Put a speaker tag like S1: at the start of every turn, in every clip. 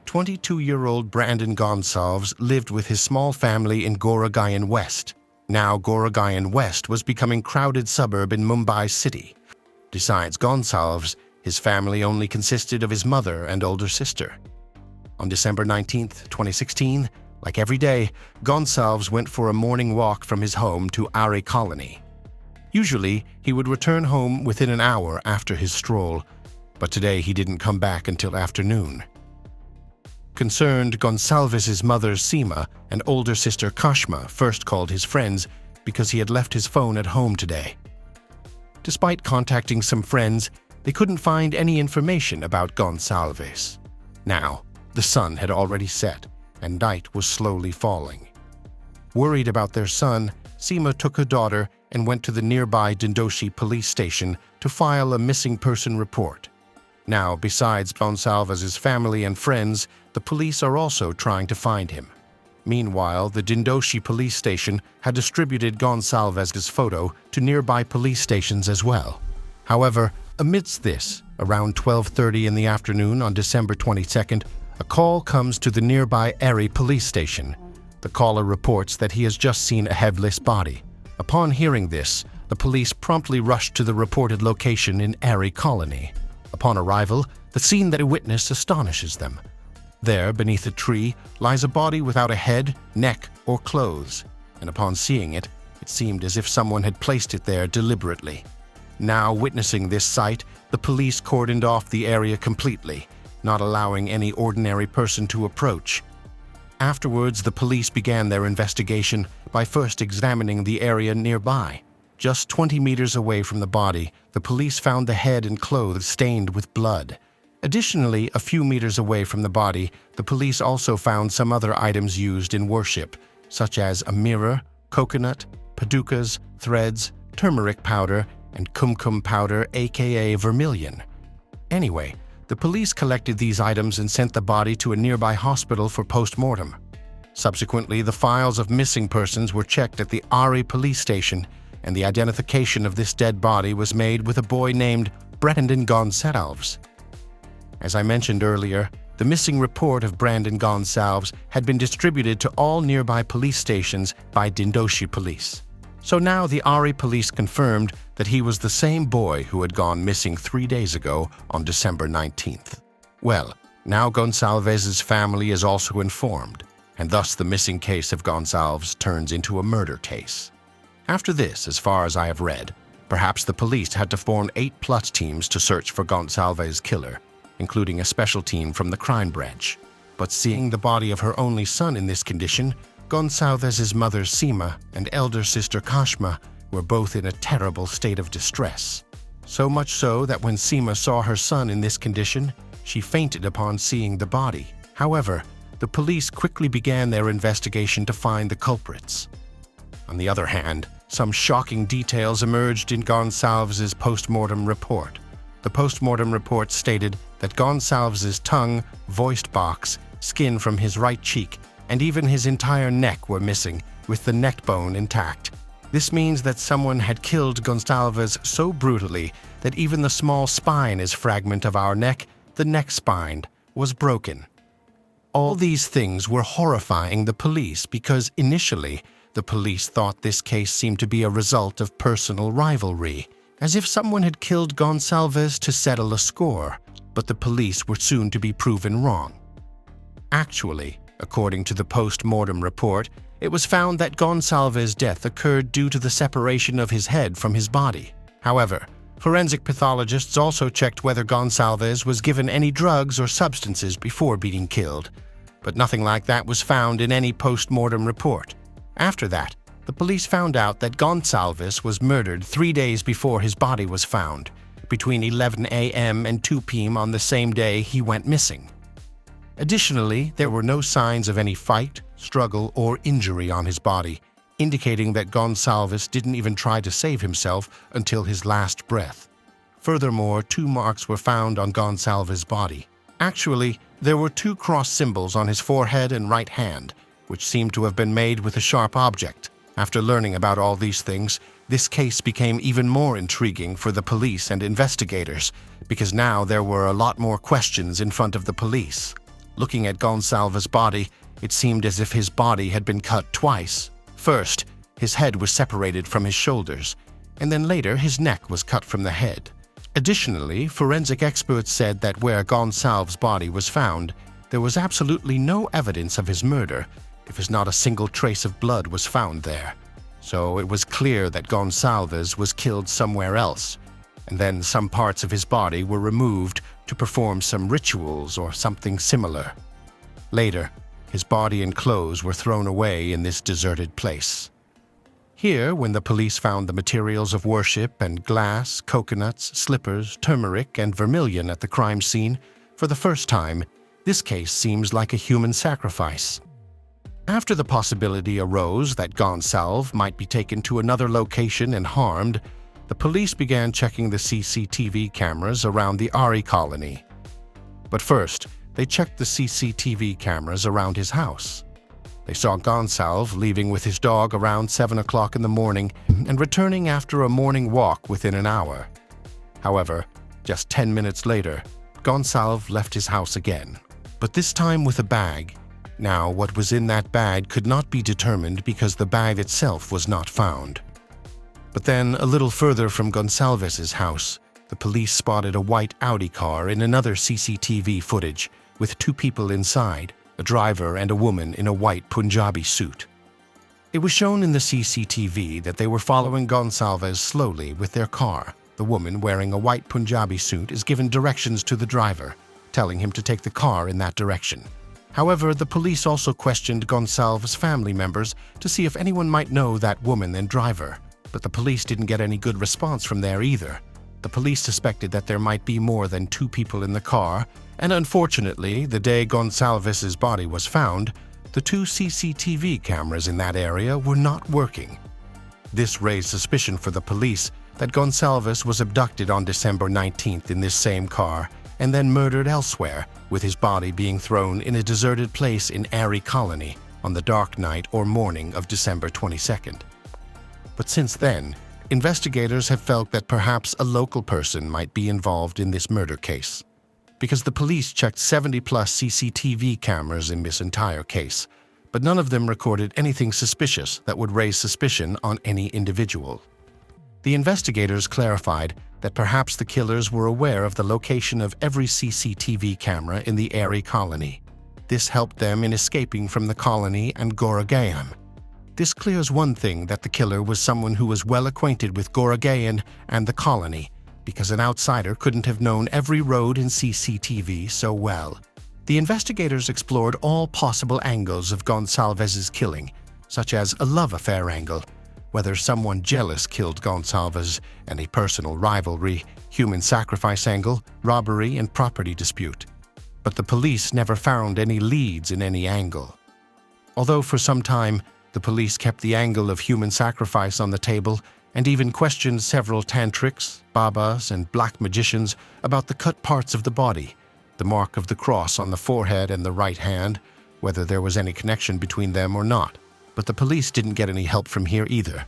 S1: 22-year-old Brandon Gonalves lived with his small family in Gorag Gayan West. Now, Gorag Gayan West was becoming a crowded suburb in Mumbai city. Besides Gonalves, his family only consisted of his mother and older sister. On December 19, 2016, like every day, Gonalves went for a morning walk from his home to Ari colony. Usually, he would return home within an hour after his stroll, but today he didn't come back until afternoon. Concerned, Gonalves' mother Seema and older sister Kashma first called his friends because he had left his phone at home today. Despite contacting some friends, they couldn't find any information about Gonalves. Now, the sun had already set and night was slowly falling. Worried about their son, Seema took her daughter and went to the nearby Dindoshi police station to file a missing person report. Now, besides Gonalves' family and friends, the police are also trying to find him. Meanwhile, the Dindoshi police station had distributed Gonalves' photo to nearby police stations as well. However, amidst this, around 12:30 in the afternoon on December 22nd, a call comes to the nearby Ari police station. The caller reports that he has just seen a headless body. Upon hearing this, the police promptly rushed to the reported location in Ari colony. Upon arrival, the scene that they witness astonishes them. There, beneath a tree, lies a body without a head, neck, or clothes, and upon seeing it, it seemed as if someone had placed it there deliberately. Now, witnessing this sight, the police cordoned off the area completely, not allowing any ordinary person to approach. Afterwards, the police began their investigation by first examining the area nearby. Just 20 meters away from the body, the police found the head and clothes stained with blood. Additionally, a few meters away from the body, the police also found some other items used in worship, such as a mirror, coconut, padukas, threads, turmeric powder, and kumkum powder, aka vermilion. Anyway, the police collected these items and sent the body to a nearby hospital for postmortem. Subsequently, the files of missing persons were checked at the Ari police station, and the identification of this dead body was made with a boy named Brandon Gonalves. As I mentioned earlier, the missing report of Brandon Gonalves had been distributed to all nearby police stations by Dindoshi police. So now the Ari police confirmed that he was the same boy who had gone missing 3 days ago on December 19th. Well, now Gonalves' family is also informed, and thus the missing case of Gonalves turns into a murder case. After this, as far as I have read, perhaps the police had to form 8+ teams to search for Gonalves' killer, including a special team from the crime branch. But seeing the body of her only son in this condition, Gonalves' mother Seema and elder sister Kashma were both in a terrible state of distress. So much so that when Seema saw her son in this condition, she fainted upon seeing the body. However, the police quickly began their investigation to find the culprits. On the other hand, some shocking details emerged in Gonalves' postmortem report. The postmortem report stated that Gonalves' tongue, voice box, skin from his right cheek, and even his entire neck were missing, with the neck bone intact. This means that someone had killed Gonalves so brutally that even the small spine is fragment of our neck, the neck spine, was broken. All these things were horrifying the police because initially, the police thought this case seemed to be a result of personal rivalry, as if someone had killed Gonalves to settle a score, but the police were soon to be proven wrong. Actually, according to the post-mortem report, it was found that Gonalves' death occurred due to the separation of his head from his body. However, forensic pathologists also checked whether Gonalves was given any drugs or substances before being killed, but nothing like that was found in any post-mortem report. After that, the police found out that Gonalves was murdered 3 days before his body was found, between 11 a.m. and 2 p.m. on the same day he went missing. Additionally, there were no signs of any fight, struggle, or injury on his body, indicating that Gonalves didn't even try to save himself until his last breath. Furthermore, 2 marks were found on Gonalves' body. Actually, there were 2 cross symbols on his forehead and right hand, which seemed to have been made with a sharp object. After learning about all these things, this case became even more intriguing for the police and investigators, because now there were a lot more questions in front of the police. Looking at Gonsalves' body, it seemed as if his body had been cut twice. First, his head was separated from his shoulders, and then later his neck was cut from the head. Additionally, forensic experts said that where Gonsalves' body was found, there was absolutely no evidence of his murder, if not a single trace of blood was found there. So it was clear that Gonsalves was killed somewhere else, and then some parts of his body were removed to perform some rituals or something similar. Later, his body and clothes were thrown away in this deserted place. Here, when the police found the materials of worship and glass, coconuts, slippers, turmeric, and vermilion at the crime scene, for the first time, this case seems like a human sacrifice. After the possibility arose that Gonsalves might be taken to another location and harmed, the police began checking the CCTV cameras around the Ari colony. But first, they checked the CCTV cameras around his house. They saw Gonsalves leaving with his dog around 7 o'clock in the morning and returning after a morning walk within an hour. However, just 10 minutes later, Gonsalves left his house again, but this time with a bag. Now, what was in that bag could not be determined because the bag itself was not found. But then, a little further from Gonsalves' house, the police spotted a white Audi car in another CCTV footage with two people inside, a driver and a woman in a white Punjabi suit. It was shown in the CCTV that they were following Gonsalves slowly with their car. The woman wearing a white Punjabi suit is given directions to the driver, telling him to take the car in that direction. However, the police also questioned Gonsalves' family members to see if anyone might know that woman and driver, but the police didn't get any good response from there either. The police suspected that there might be more than two people in the car, and unfortunately, the day Gonsalves' body was found, the two CCTV cameras in that area were not working. This raised suspicion for the police that Gonsalves was abducted on December 19th in this same car and then murdered elsewhere, with his body being thrown in a deserted place in Ari Colony on the dark night or morning of December 22nd. But since then, investigators have felt that perhaps a local person might be involved in this murder case, because the police checked 70-plus CCTV cameras in this entire case, but none of them recorded anything suspicious that would raise suspicion on any individual. The investigators clarified that perhaps the killers were aware of the location of every CCTV camera in the Ari colony. This helped them in escaping from the colony and Gorag Gayan. This clears one thing, that the killer was someone who was well acquainted with Gorag Gayan and the colony, because an outsider couldn't have known every road in CCTV so well. The investigators explored all possible angles of Gonsalves' killing, such as a love affair angle, whether someone jealous killed Gonsalves, and a personal rivalry, human sacrifice angle, robbery, and property dispute. But the police never found any leads in any angle. Although for some time, the police kept the angle of human sacrifice on the table and even questioned several tantrics, babas, and black magicians about the cut parts of the body, the mark of the cross on the forehead and the right hand, whether there was any connection between them or not. But the police didn't get any help from here either.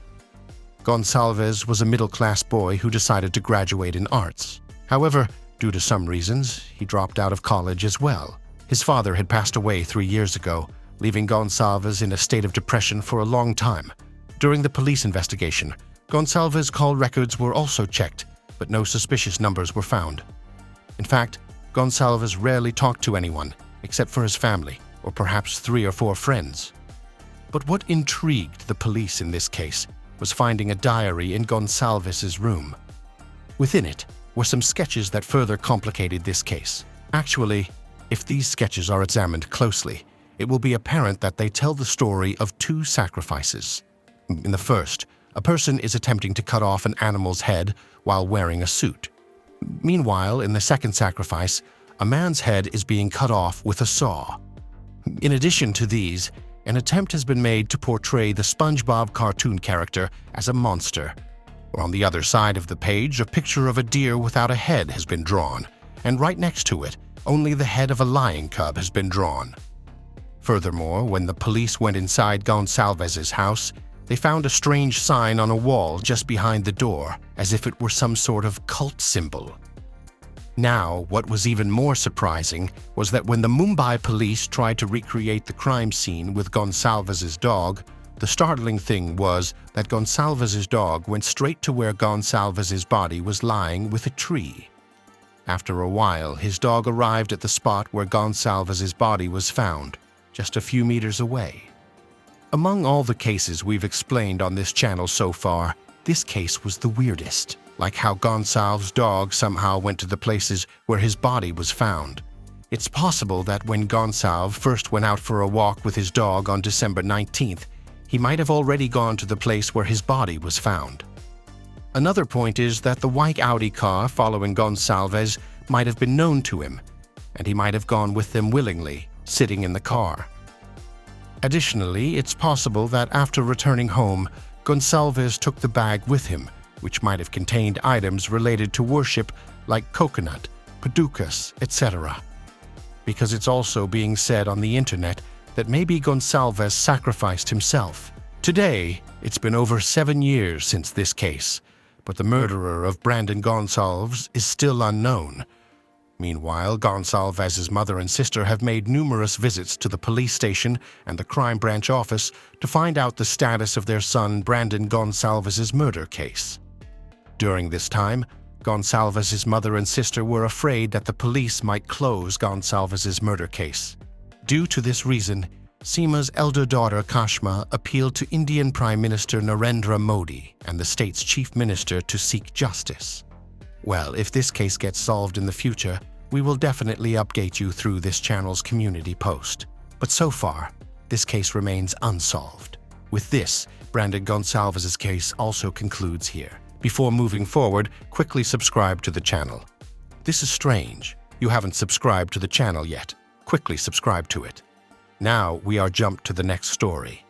S1: Gonsalves was a middle-class boy who decided to graduate in arts. However, due to some reasons, he dropped out of college as well. His father had passed away 3 years ago, leaving Gonsalves in a state of depression for a long time. During the police investigation, Gonsalves' call records were also checked, but no suspicious numbers were found. In fact, Gonsalves rarely talked to anyone, except for his family, or perhaps 3 or 4 friends. But what intrigued the police in this case was finding a diary in Gonsalves' room. Within it were some sketches that further complicated this case. Actually, if these sketches are examined closely, it will be apparent that they tell the story of 2 sacrifices. In the first, a person is attempting to cut off an animal's head while wearing a suit. Meanwhile, in the second sacrifice, a man's head is being cut off with a saw. In addition to these, an attempt has been made to portray the SpongeBob cartoon character as a monster. On the other side of the page, a picture of a deer without a head has been drawn, and right next to it, only the head of a lion cub has been drawn. Furthermore, when the police went inside Gonsalves' house, they found a strange sign on a wall just behind the door, as if it were some sort of cult symbol. Now, what was even more surprising was that when the Mumbai police tried to recreate the crime scene with Gonsalves's dog, the startling thing was that Gonsalves's dog went straight to where Gonsalves's body was lying with a tree. After a while, his dog arrived at the spot where Gonsalves's body was found, just a few meters away. Among all the cases we've explained on this channel so far, this case was the weirdest, like how Gonsalves' dog somehow went to the places where his body was found. It's possible that when Gonsalves first went out for a walk with his dog on December 19th, he might have already gone to the place where his body was found. Another point is that the white Audi car following Gonsalves might have been known to him, and he might have gone with them willingly, sitting in the car. Additionally, it's possible that after returning home, Gonsalves took the bag with him, which might have contained items related to worship like coconut, padukas, etc. Because it's also being said on the internet that maybe Gonsalves sacrificed himself. Today, it's been over 7 years since this case, but the murderer of Brandon Gonalves is still unknown. Meanwhile, Gonsalves's mother and sister have made numerous visits to the police station and the crime branch office to find out the status of their son Brandon Gonsalves's murder case. During this time, Gonsalves's mother and sister were afraid that the police might close Gonsalves's murder case. Due to this reason, Seema's elder daughter Kashma appealed to Indian Prime Minister Narendra Modi and the state's chief minister to seek justice. Well, if this case gets solved in the future, we will definitely update you through this channel's community post. But so far, this case remains unsolved. With this, Brandon Gonsalves's case also concludes here. Before moving forward, quickly subscribe to the channel. This is strange. You haven't subscribed to the channel yet. Quickly subscribe to it. Now we are jumped to the next story.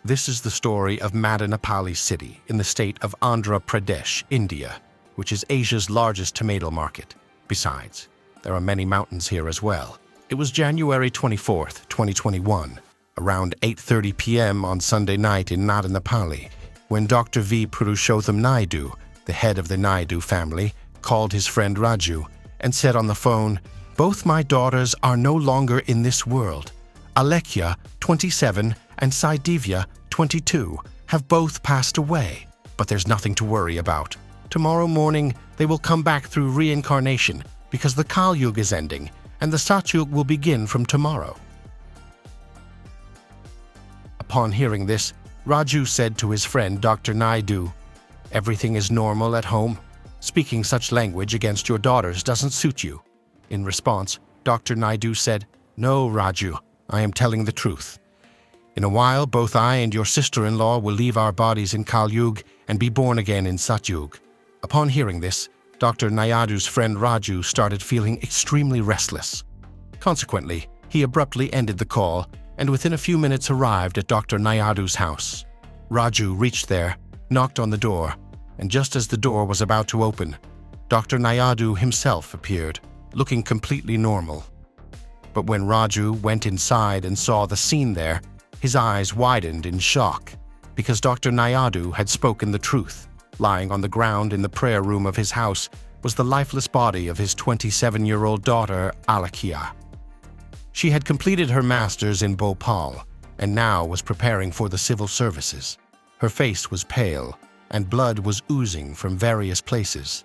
S1: This is the story of Madanapalle city in the state of Andhra Pradesh, India, which is Asia's largest tomato market. Besides, there are many mountains here as well. It was January 24th, 2021, around 8:30 p.m. on Sunday night in Madanapalle, when Dr. V. Purusham Naidu, the head of the Naidu family, called his friend Raju and said on the phone, "Both my daughters are no longer in this world. Alekhya, 27, and Sai Divya, 22, have both passed away, but there's nothing to worry about. Tomorrow morning, they will come back through reincarnation because the Kal Yuga is ending and the Satyug will begin from tomorrow." Upon hearing this, Raju said to his friend Dr. Naidu, "Everything is normal at home. Speaking such language against your daughters doesn't suit you." In response, Dr. Naidu said, "No, Raju, I am telling the truth. In a while, both I and your sister-in-law will leave our bodies in Kal Yuga and be born again in Satyug." Upon hearing this, Dr. Naidu's friend Raju started feeling extremely restless. Consequently, he abruptly ended the call and within a few minutes arrived at Dr. Naidu's house. Raju reached there, knocked on the door, and just as the door was about to open, Dr. Naidu himself appeared, looking completely normal. But when Raju went inside and saw the scene there, his eyes widened in shock, because Dr. Naidu had spoken the truth. Lying on the ground in the prayer room of his house was the lifeless body of his 27-year-old daughter, Alekhya. She had completed her master's in Bhopal and now was preparing for the civil services. Her face was pale, and blood was oozing from various places.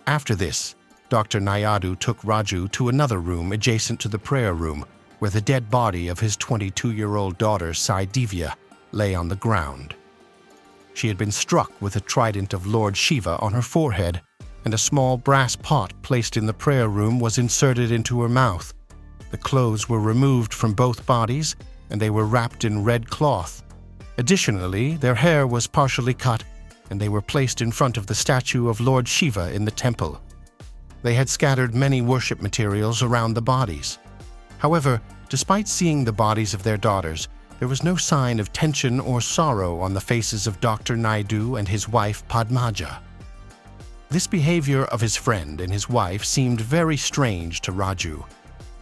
S1: After this, Dr. Naidu took Raju to another room adjacent to the prayer room, where the dead body of his 22-year-old daughter, Sai Divya, lay on the ground. She had been struck with a trident of Lord Shiva on her forehead, and a small brass pot placed in the prayer room was inserted into her mouth. The clothes were removed from both bodies, and they were wrapped in red cloth. Additionally, their hair was partially cut, and they were placed in front of the statue of Lord Shiva in the temple. They had scattered many worship materials around the bodies. However, despite seeing the bodies of their daughters, there was no sign of tension or sorrow on the faces of Dr. Naidu and his wife Padmaja. This behavior of his friend and his wife seemed very strange to Raju.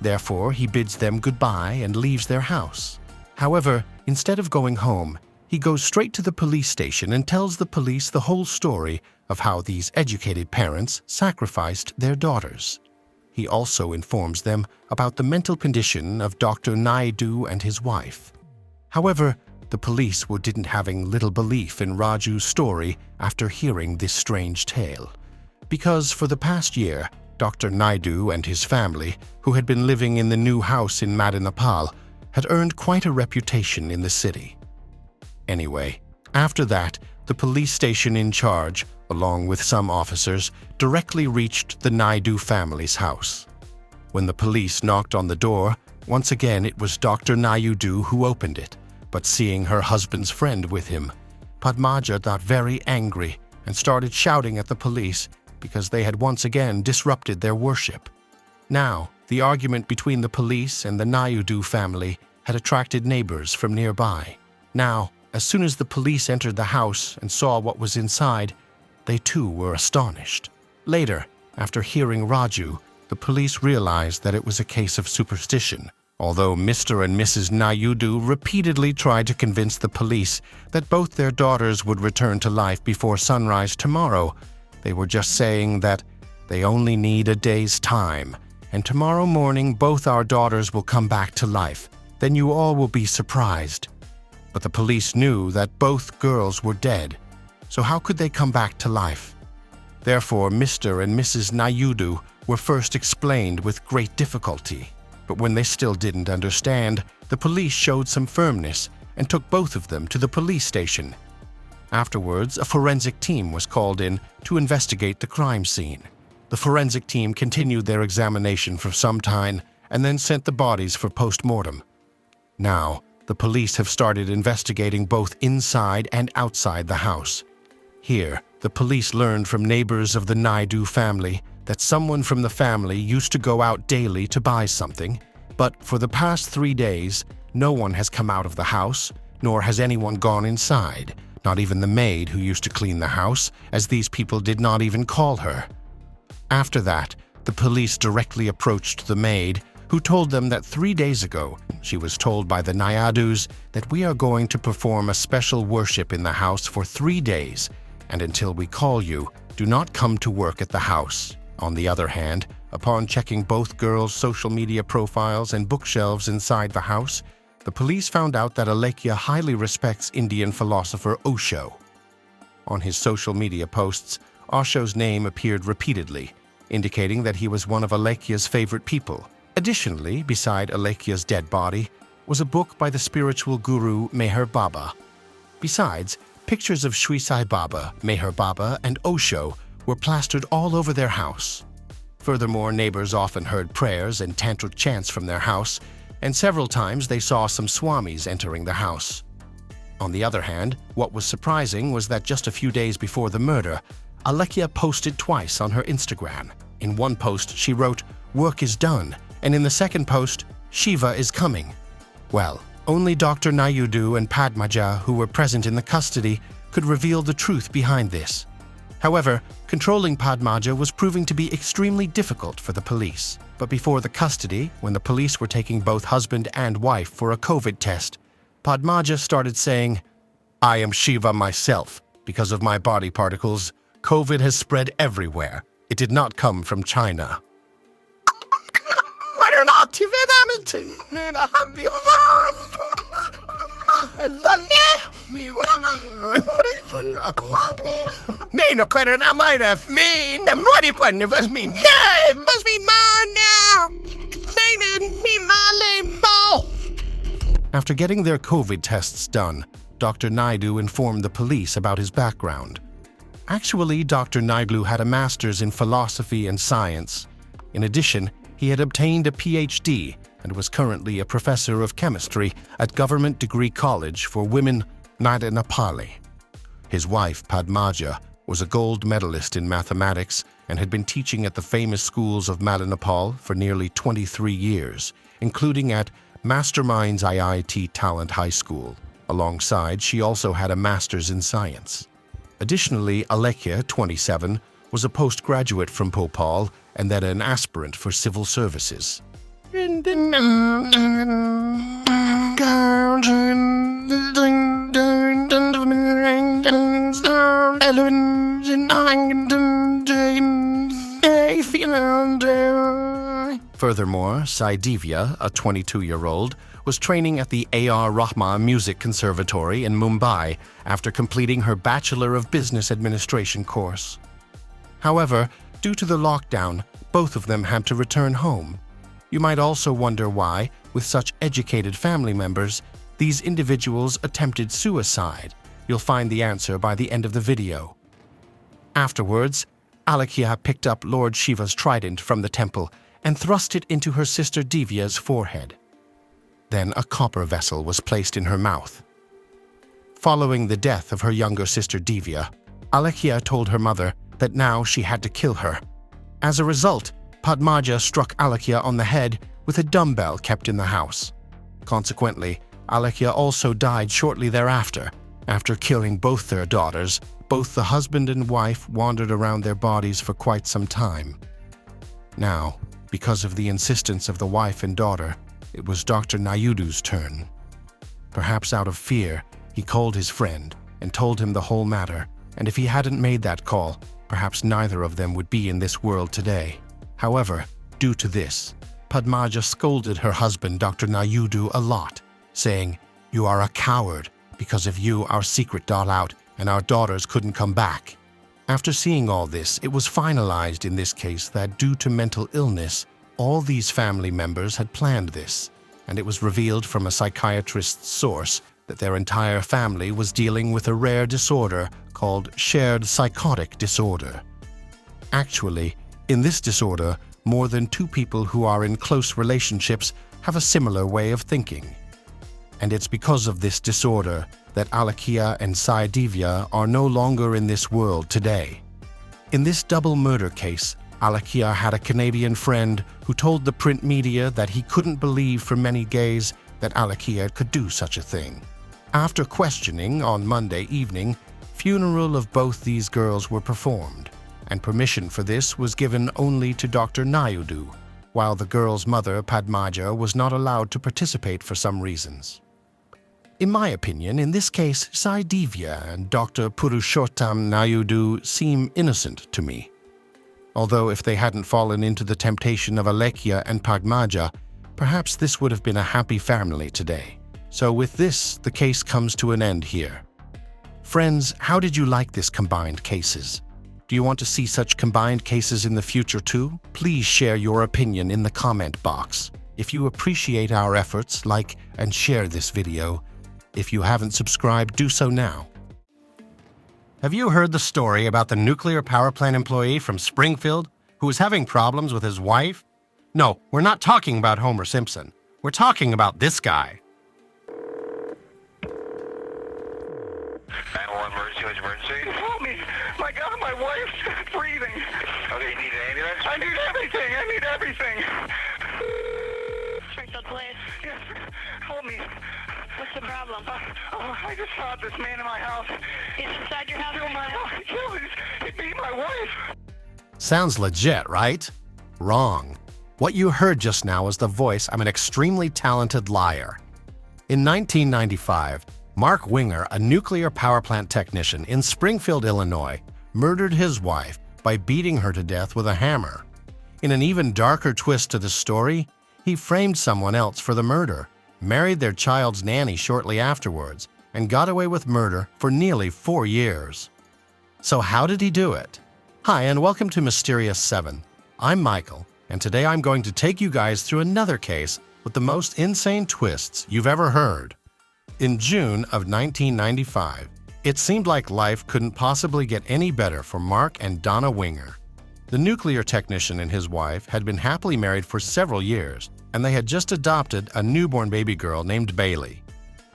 S1: Therefore, he bids them goodbye and leaves their house. However, instead of going home, he goes straight to the police station and tells the police the whole story of how these educated parents sacrificed their daughters. he also informs them about the mental condition of Dr. Naidu and his wife. However, the police were didn't having little belief in Raju's story after hearing this strange tale. Because for the past year, Dr. Naidu and his family, who had been living in the new house in Madanapalle, had earned quite a reputation in the city. Anyway, after that, the police station in charge, along with some officers, directly reached the Naidu family's house. When the police knocked on the door, once again it was Dr. Naidu who opened it, but seeing her husband's friend with him, Padmaja got very angry and started shouting at the police because they had once again disrupted their worship. Now, the argument between the police and the Naidu family had attracted neighbors from nearby. Now, as soon as the police entered the house and saw what was inside, they too were astonished. Later, after hearing Raju, the police realized that it was a case of superstition. Although Mr. and Mrs. Naidu repeatedly tried to convince the police that both their daughters would return to life before sunrise tomorrow, they were just saying that they only need a day's time, and tomorrow morning both our daughters will come back to life. Then you all will be surprised. But the police knew that both girls were dead, so how could they come back to life? Therefore, Mr. and Mrs. Naidu were first explained with great difficulty. But when they still didn't understand, the police showed some firmness and took both of them to the police station. Afterwards, a forensic team was called in to investigate the crime scene. The forensic team continued their examination for some time and then sent the bodies for postmortem. Now, the police have started investigating both inside and outside the house. Here, the police learned from neighbors of the Naidu family that someone from the family used to go out daily to buy something, but for the past 3 days, no one has come out of the house, nor has anyone gone inside, not even the maid who used to clean the house, as these people did not even call her. After that, the police directly approached the maid, who told them that 3 days ago, she was told by the Naidus that we are going to perform a special worship in the house for 3 days, and until we call you, do not come to work at the house. On the other hand, upon checking both girls' social media profiles and bookshelves inside the house, the police found out that Alekhya highly respects Indian philosopher Osho. On his social media posts, Osho's name appeared repeatedly, indicating that he was one of Alekhya's favorite people. Additionally, beside Alekhya's dead body, was a book by the spiritual guru Meher Baba. Besides, pictures of Sri Sai Baba, Meher Baba, and Osho were plastered all over their house. Furthermore, neighbors often heard prayers and tantric chants from their house, and several times they saw some swamis entering the house. On the other hand, what was surprising was that just a few days before the murder, Alekhya posted twice on her Instagram. In one post, she wrote, "Work is done," and in the second post, "Shiva is coming." Well, only Dr. Naidu and Padmaja, who were present in the custody, could reveal the truth behind this. However, controlling Padmaja was proving to be extremely difficult for the police. But before the custody, when the police were taking both husband and wife for a COVID test, Padmaja started saying, "I am Shiva myself. Because of my body particles, COVID has spread everywhere. It did not come from China." After getting their COVID tests done, Dr. Naidu informed the police about his background. Actually, Dr. Naidu had a master's in philosophy and science. In addition, he had obtained a PhD and was currently a professor of chemistry at Government Degree College for Women, Madanapalle. His wife, Padmaja, was a gold medalist in mathematics and had been teaching at the famous schools of Madanapalle for nearly 23 years, including at Masterminds IIT Talent High School. Alongside, she also had a master's in science. Additionally, Alekhya, 27, was a postgraduate from Bhopal and then an aspirant for civil services. the end. Furthermore, Sai Divya, a 22-year-old, was training at the A.R. Rahman Music Conservatory in Mumbai after completing her Bachelor of Business Administration course. However, due to the lockdown, both of them had to return home. You might also wonder why, with such educated family members, these individuals attempted suicide. You'll find the answer by the end of the video. Afterwards, Alekhya picked up Lord Shiva's trident from the temple and thrust it into her sister Divya's forehead. Then a copper vessel was placed in her mouth. Following the death of her younger sister Divya, Alekhya told her mother that now she had to kill her. As a result, Padmaja struck Alekhya on the head with a dumbbell kept in the house. Consequently, Alekhya also died shortly thereafter. After killing both their daughters, both the husband and wife wandered around their bodies for quite some time. Now, because of the insistence of the wife and daughter, it was Dr. Naidu's turn. Perhaps out of fear, he called his friend and told him the whole matter, and if he hadn't made that call, perhaps neither of them would be in this world today. However, due to this, Padmaja scolded her husband, Dr. Naidu, a lot, saying, "You are a coward. Because of you, our secret got out, and our daughters couldn't come back." After seeing all this, it was finalized in this case that due to mental illness, all these family members had planned this, and it was revealed from a psychiatrist's source that their entire family was dealing with a rare disorder called shared psychotic disorder. Actually, in this disorder, more than two people who are in close relationships have a similar way of thinking. And it's because of this disorder that Alekhya and Sai Divya are no longer in this world today. In this double murder case, Alekhya had a Canadian friend who told the print media that he couldn't believe for many days that Alekhya could do such a thing. After questioning on Monday evening, funeral of both these girls were performed, and permission for this was given only to Dr. Naidu, while the girl's mother, Padmaja, was not allowed to participate for some reasons. In my opinion, in this case, Sai Divya and Dr. Purusham Naidu seem innocent to me. Although if they hadn't fallen into the temptation of Alekhya and Padmaja, perhaps this would have been a happy family today. So with this, the case comes to an end here. Friends, how did you like this combined cases? Do you want to see such combined cases in the future too? Please share your opinion in the comment box. If you appreciate our efforts, like and share this video. If you haven't subscribed, do so now. Have you heard the story about the nuclear power plant employee from Springfield who was having problems with his wife? No, we're not talking about Homer Simpson. We're talking about this guy.
S2: 911 emergency, what's emergency?
S3: Help me! My God, my wife's breathing.
S2: Okay, you need an ambulance?
S3: I need everything. I need everything.
S4: Springfield Police.
S3: Yes, help me.
S4: What's the problem?
S3: I just shot this man in my house.
S4: He's inside your house
S3: Killed my
S4: right now?
S3: wife. He beat my wife.
S1: Sounds legit, right? Wrong. What you heard just now was the voice of an extremely talented liar. In 1995, Mark Winger, a nuclear power plant technician in Springfield, Illinois, murdered his wife by beating her to death with a hammer. In an even darker twist to the story, he framed someone else for the murder, married their child's nanny shortly afterwards, and got away with murder for nearly 4 years. So how did he do it? Hi, and welcome to Mysterious 7. I'm Michael, and today I'm going to take you guys through another case with the most insane twists you've ever heard. In June of 1995, it seemed like life couldn't possibly get any better for Mark and Donna Winger. The nuclear technician and his wife had been happily married for several years, and they had just adopted a newborn baby girl named Bailey.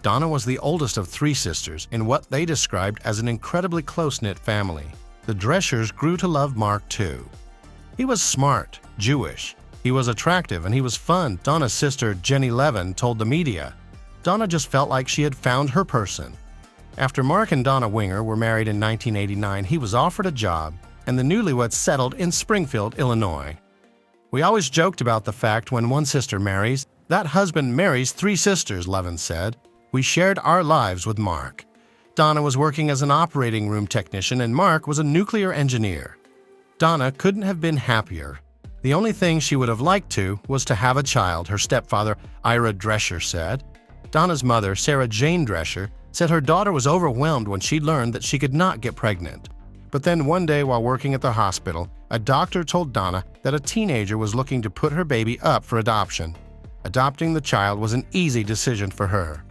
S1: Donna was the oldest of 3 sisters in what they described as an incredibly close-knit family. The Dreschers grew to love Mark too. He was smart, Jewish, he was attractive, and he was fun, Donna's sister Jenny Levin told the media. Donna just felt like she had found her person. After Mark and Donna Winger were married in 1989, he was offered a job, and the newlyweds settled in Springfield, Illinois. We always joked about the fact when one sister marries, that husband marries 3 sisters, Levin said. We shared our lives with Mark. Donna was working as an operating room technician and Mark was a nuclear engineer. Donna couldn't have been happier. The only thing she would have liked to was to have a child, her stepfather, Ira Drescher, said. Donna's mother, Sarah Jane Drescher, said her daughter was overwhelmed when she learned that she could not get pregnant. But then one day while working at the hospital, a doctor told Donna that a teenager was looking to put her baby up for adoption. Adopting the child was an easy decision for her.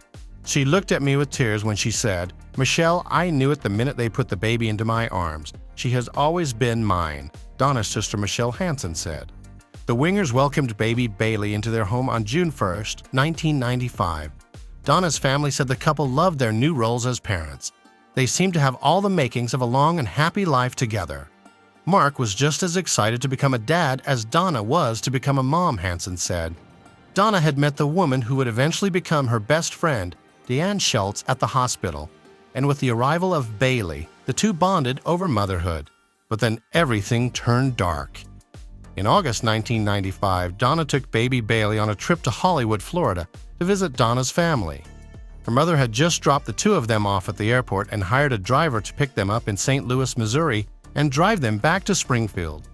S1: She looked at me with tears when she said, "Michelle, I knew it the minute they put the baby into my arms. She has always been mine," Donna's sister Michelle Hansen said. The Wingers welcomed baby Bailey into their home on June 1st, 1995. Donna's family said the couple loved their new roles as parents. They seemed to have all the makings of a long and happy life together. Mark was just as excited to become a dad as Donna was to become a mom, Hansen said. Donna had met the woman who would eventually become her best friend, Deanne Schultz, at the hospital, and with the arrival of Bailey, the two bonded over motherhood. But then everything turned dark. In August 1995, Donna took baby Bailey on a trip to Hollywood, Florida, to visit Donna's family. Her mother had just dropped the two of them off at the airport and hired a driver to pick them up in St. Louis, Missouri, and drive them back to Springfield.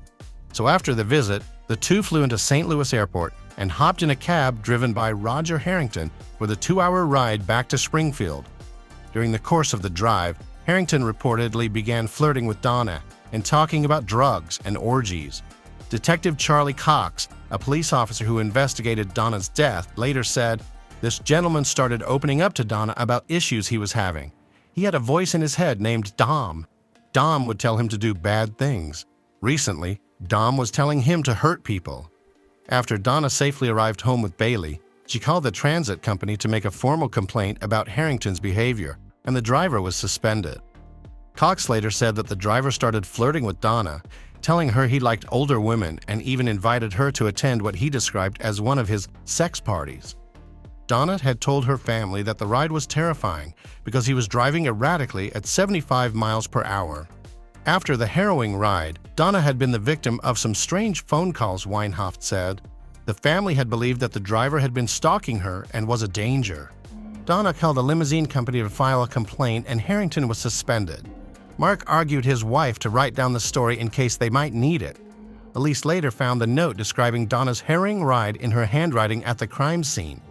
S1: So after the visit, the two flew into St. Louis Airport and hopped in a cab driven by Roger Harrington with a 2-hour ride back to Springfield. During the course of the drive, Harrington reportedly began flirting with Donna and talking about drugs and orgies. Detective Charlie Cox, a police officer who investigated Donna's death, later said, "This gentleman started opening up to Donna about issues he was having. He had a voice in his head named Dom. Dom would tell him to do bad things. Recently, Dom was telling him to hurt people." After Donna safely arrived home with Bailey, she called the transit company to make a formal complaint about Harrington's behavior, and the driver was suspended. Cox later said that the driver started flirting with Donna, telling her he liked older women and even invited her to attend what he described as one of his sex parties. Donna had told her family that the ride was terrifying because he was driving erratically at 75 miles per hour. After the harrowing ride, Donna had been the victim of some strange phone calls, Weinhoft said. The family had believed that the driver had been stalking her and was a danger. Donna called a limousine company to file a complaint and Harrington was suspended. Mark argued his wife to write down the story in case they might need it. Elise later found the note describing Donna's harrowing ride in her handwriting at the crime scene.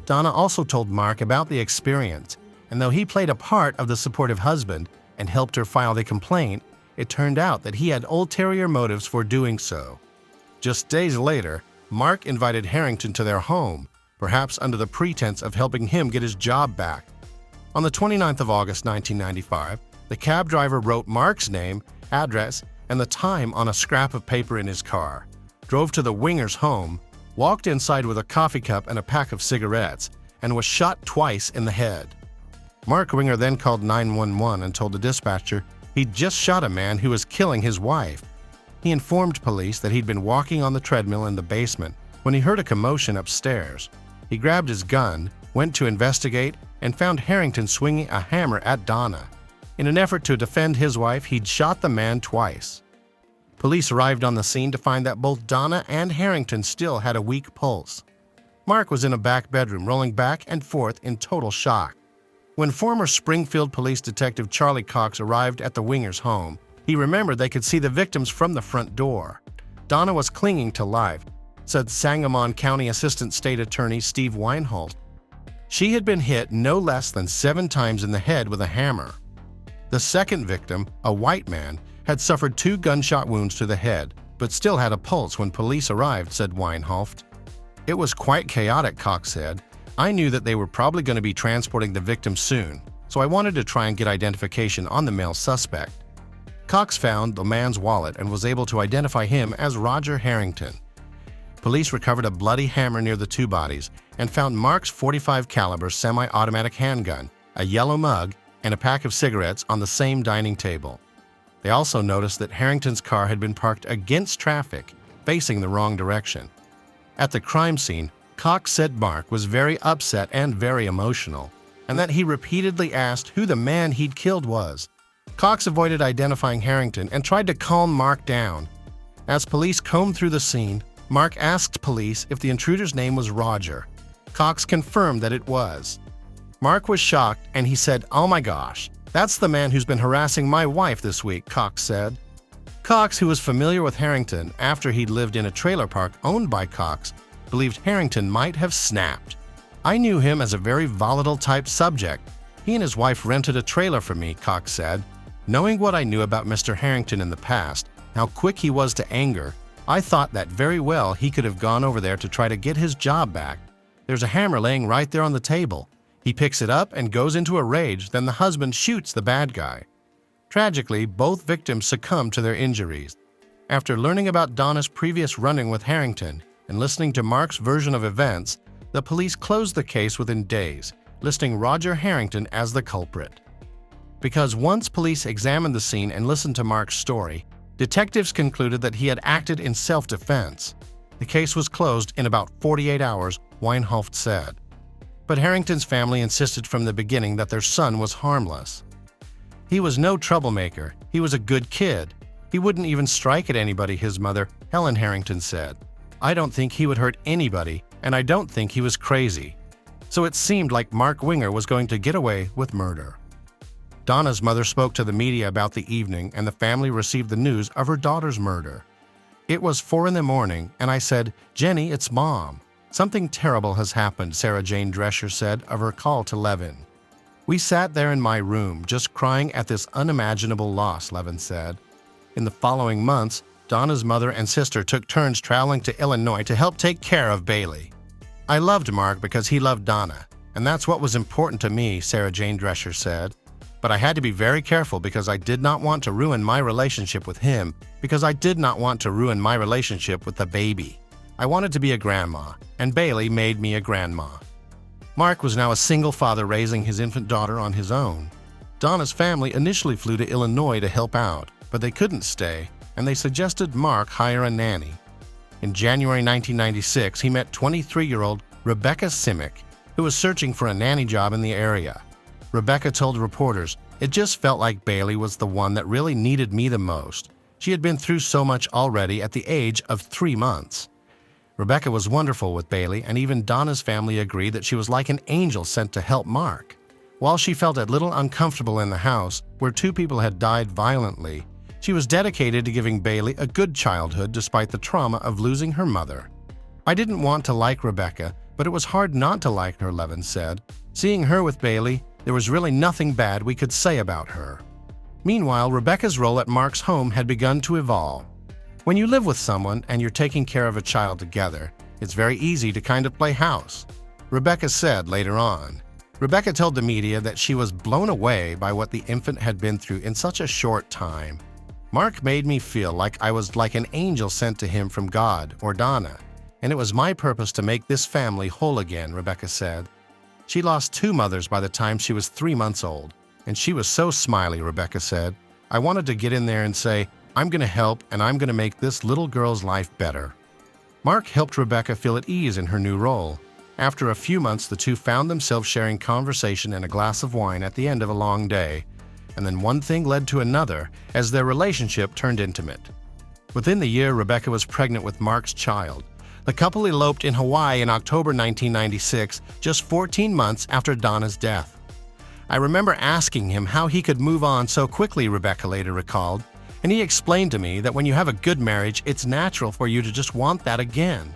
S1: Donna also told Mark about the experience, and though he played a part of the supportive husband and helped her file the complaint, it turned out that he had ulterior motives for doing so. Just days later, Mark invited Harrington to their home, perhaps under the pretense of helping him get his job back. On the 29th of August 1995, the cab driver wrote Mark's name, address, and the time on a scrap of paper in his car, drove to the Wingers' home, walked inside with a coffee cup and a pack of cigarettes, and was shot twice in the head. Mark Winger then called 911 and told the dispatcher he'd just shot a man who was killing his wife. He informed police that he'd been walking on the treadmill in the basement when he heard a commotion upstairs. He grabbed his gun, went to investigate, and found Harrington swinging a hammer at Donna. In an effort to defend his wife, he'd shot the man twice. Police arrived on the scene to find that both Donna and Harrington still had a weak pulse. Mark was in a back bedroom, rolling back and forth in total shock. When former Springfield Police Detective Charlie Cox arrived at the Wingers' home, he remembered they could see the victims from the front door. Donna was clinging to life, said Sangamon County Assistant State Attorney Steve Weinholt. She had been hit no less than 7 times in the head with a hammer. The second victim, a white man, had suffered 2 gunshot wounds to the head, but still had a pulse when police arrived, said Weinholt. It was quite chaotic, Cox said. I knew that they were probably going to be transporting the victim soon, so I wanted to try and get identification on the male suspect. Cox found the man's wallet and was able to identify him as Roger Harrington. Police recovered a bloody hammer near the 2 bodies and found Mark's .45 caliber semi-automatic handgun, a yellow mug, and a pack of cigarettes on the same dining table. They also noticed that Harrington's car had been parked against traffic, facing the wrong direction. At the crime scene, Cox said Mark was very upset and very emotional, and that he repeatedly asked who the man he'd killed was. Cox avoided identifying Harrington and tried to calm Mark down. As police combed through the scene, Mark asked police if the intruder's name was Roger. Cox confirmed that it was. Mark was shocked and he said, "Oh my gosh, that's the man who's been harassing my wife this week," Cox said. Cox, who was familiar with Harrington after he'd lived in a trailer park owned by Cox, believed Harrington might have snapped. "I knew him as a very volatile type subject. He and his wife rented a trailer for me," Cox said. "Knowing what I knew about Mr. Harrington in the past, how quick he was to anger, I thought that very well he could have gone over there to try to get his job back. There's a hammer laying right there on the table. He picks it up and goes into a rage, then the husband shoots the bad guy." Tragically, both victims succumbed to their injuries. After learning about Donna's previous run-in with Harrington and listening to Mark's version of events, the police closed the case within days, listing Roger Harrington as the culprit. Because once police examined the scene and listened to Mark's story, detectives concluded that he had acted in self-defense. The case was closed in about 48 hours, Weinhoft said. But Harrington's family insisted from the beginning that their son was harmless. "He was no troublemaker. He was a good kid. He wouldn't even strike at anybody," his mother, Helen Harrington, said. "I don't think he would hurt anybody, and I don't think he was crazy." So it seemed like Mark Winger was going to get away with murder. Donna's mother spoke to the media about the evening, and the family received the news of her daughter's murder. "It was 4 in the morning, and I said, 'Jenny, it's Mom. Something terrible has happened,' Sarah Jane Drescher said of her call to Levin. "We sat there in my room, just crying at this unimaginable loss," Levin said. In the following months, Donna's mother and sister took turns traveling to Illinois to help take care of Bailey. "I loved Mark because he loved Donna, and that's what was important to me," Sarah Jane Drescher said. "But I had to be very careful because I did not want to ruin my relationship with him, because I did not want to ruin my relationship with the baby. I wanted to be a grandma, and Bailey made me a grandma." Mark was now a single father raising his infant daughter on his own. Donna's family initially flew to Illinois to help out, but they couldn't stay, and they suggested Mark hire a nanny. In January 1996, he met 23-year-old Rebecca Simic, who was searching for a nanny job in the area. Rebecca told reporters, "It just felt like Bailey was the one that really needed me the most. She had been through so much already at the age of 3 months." Rebecca was wonderful with Bailey, and even Donna's family agreed that she was like an angel sent to help Mark. While she felt a little uncomfortable in the house, where 2 people had died violently, she was dedicated to giving Bailey a good childhood despite the trauma of losing her mother. "I didn't want to like Rebecca, but it was hard not to like her," Levin said. "Seeing her with Bailey, there was really nothing bad we could say about her." Meanwhile, Rebecca's role at Mark's home had begun to evolve. When you live with someone and you're taking care of a child together, it's very easy to kind of play house, Rebecca said later on. Rebecca told the media that she was blown away by what the infant had been through in such a short time. "Mark made me feel like I was like an angel sent to him from God or Donna, and it was my purpose to make this family whole again," Rebecca said. She lost 2 mothers by the time she was 3 months old, and she was so smiley, Rebecca said. "I wanted to get in there and say, I'm going to help and I'm going to make this little girl's life better." Mark helped Rebecca feel at ease in her new role. After a few months, the two found themselves sharing conversation and a glass of wine at the end of a long day. And then one thing led to another as their relationship turned intimate. Within the year, Rebecca was pregnant with Mark's child. The couple eloped in Hawaii in October 1996, just 14 months after Donna's death. "I remember asking him how he could move on so quickly," Rebecca later recalled, "and he explained to me that when you have a good marriage, it's natural for you to just want that again."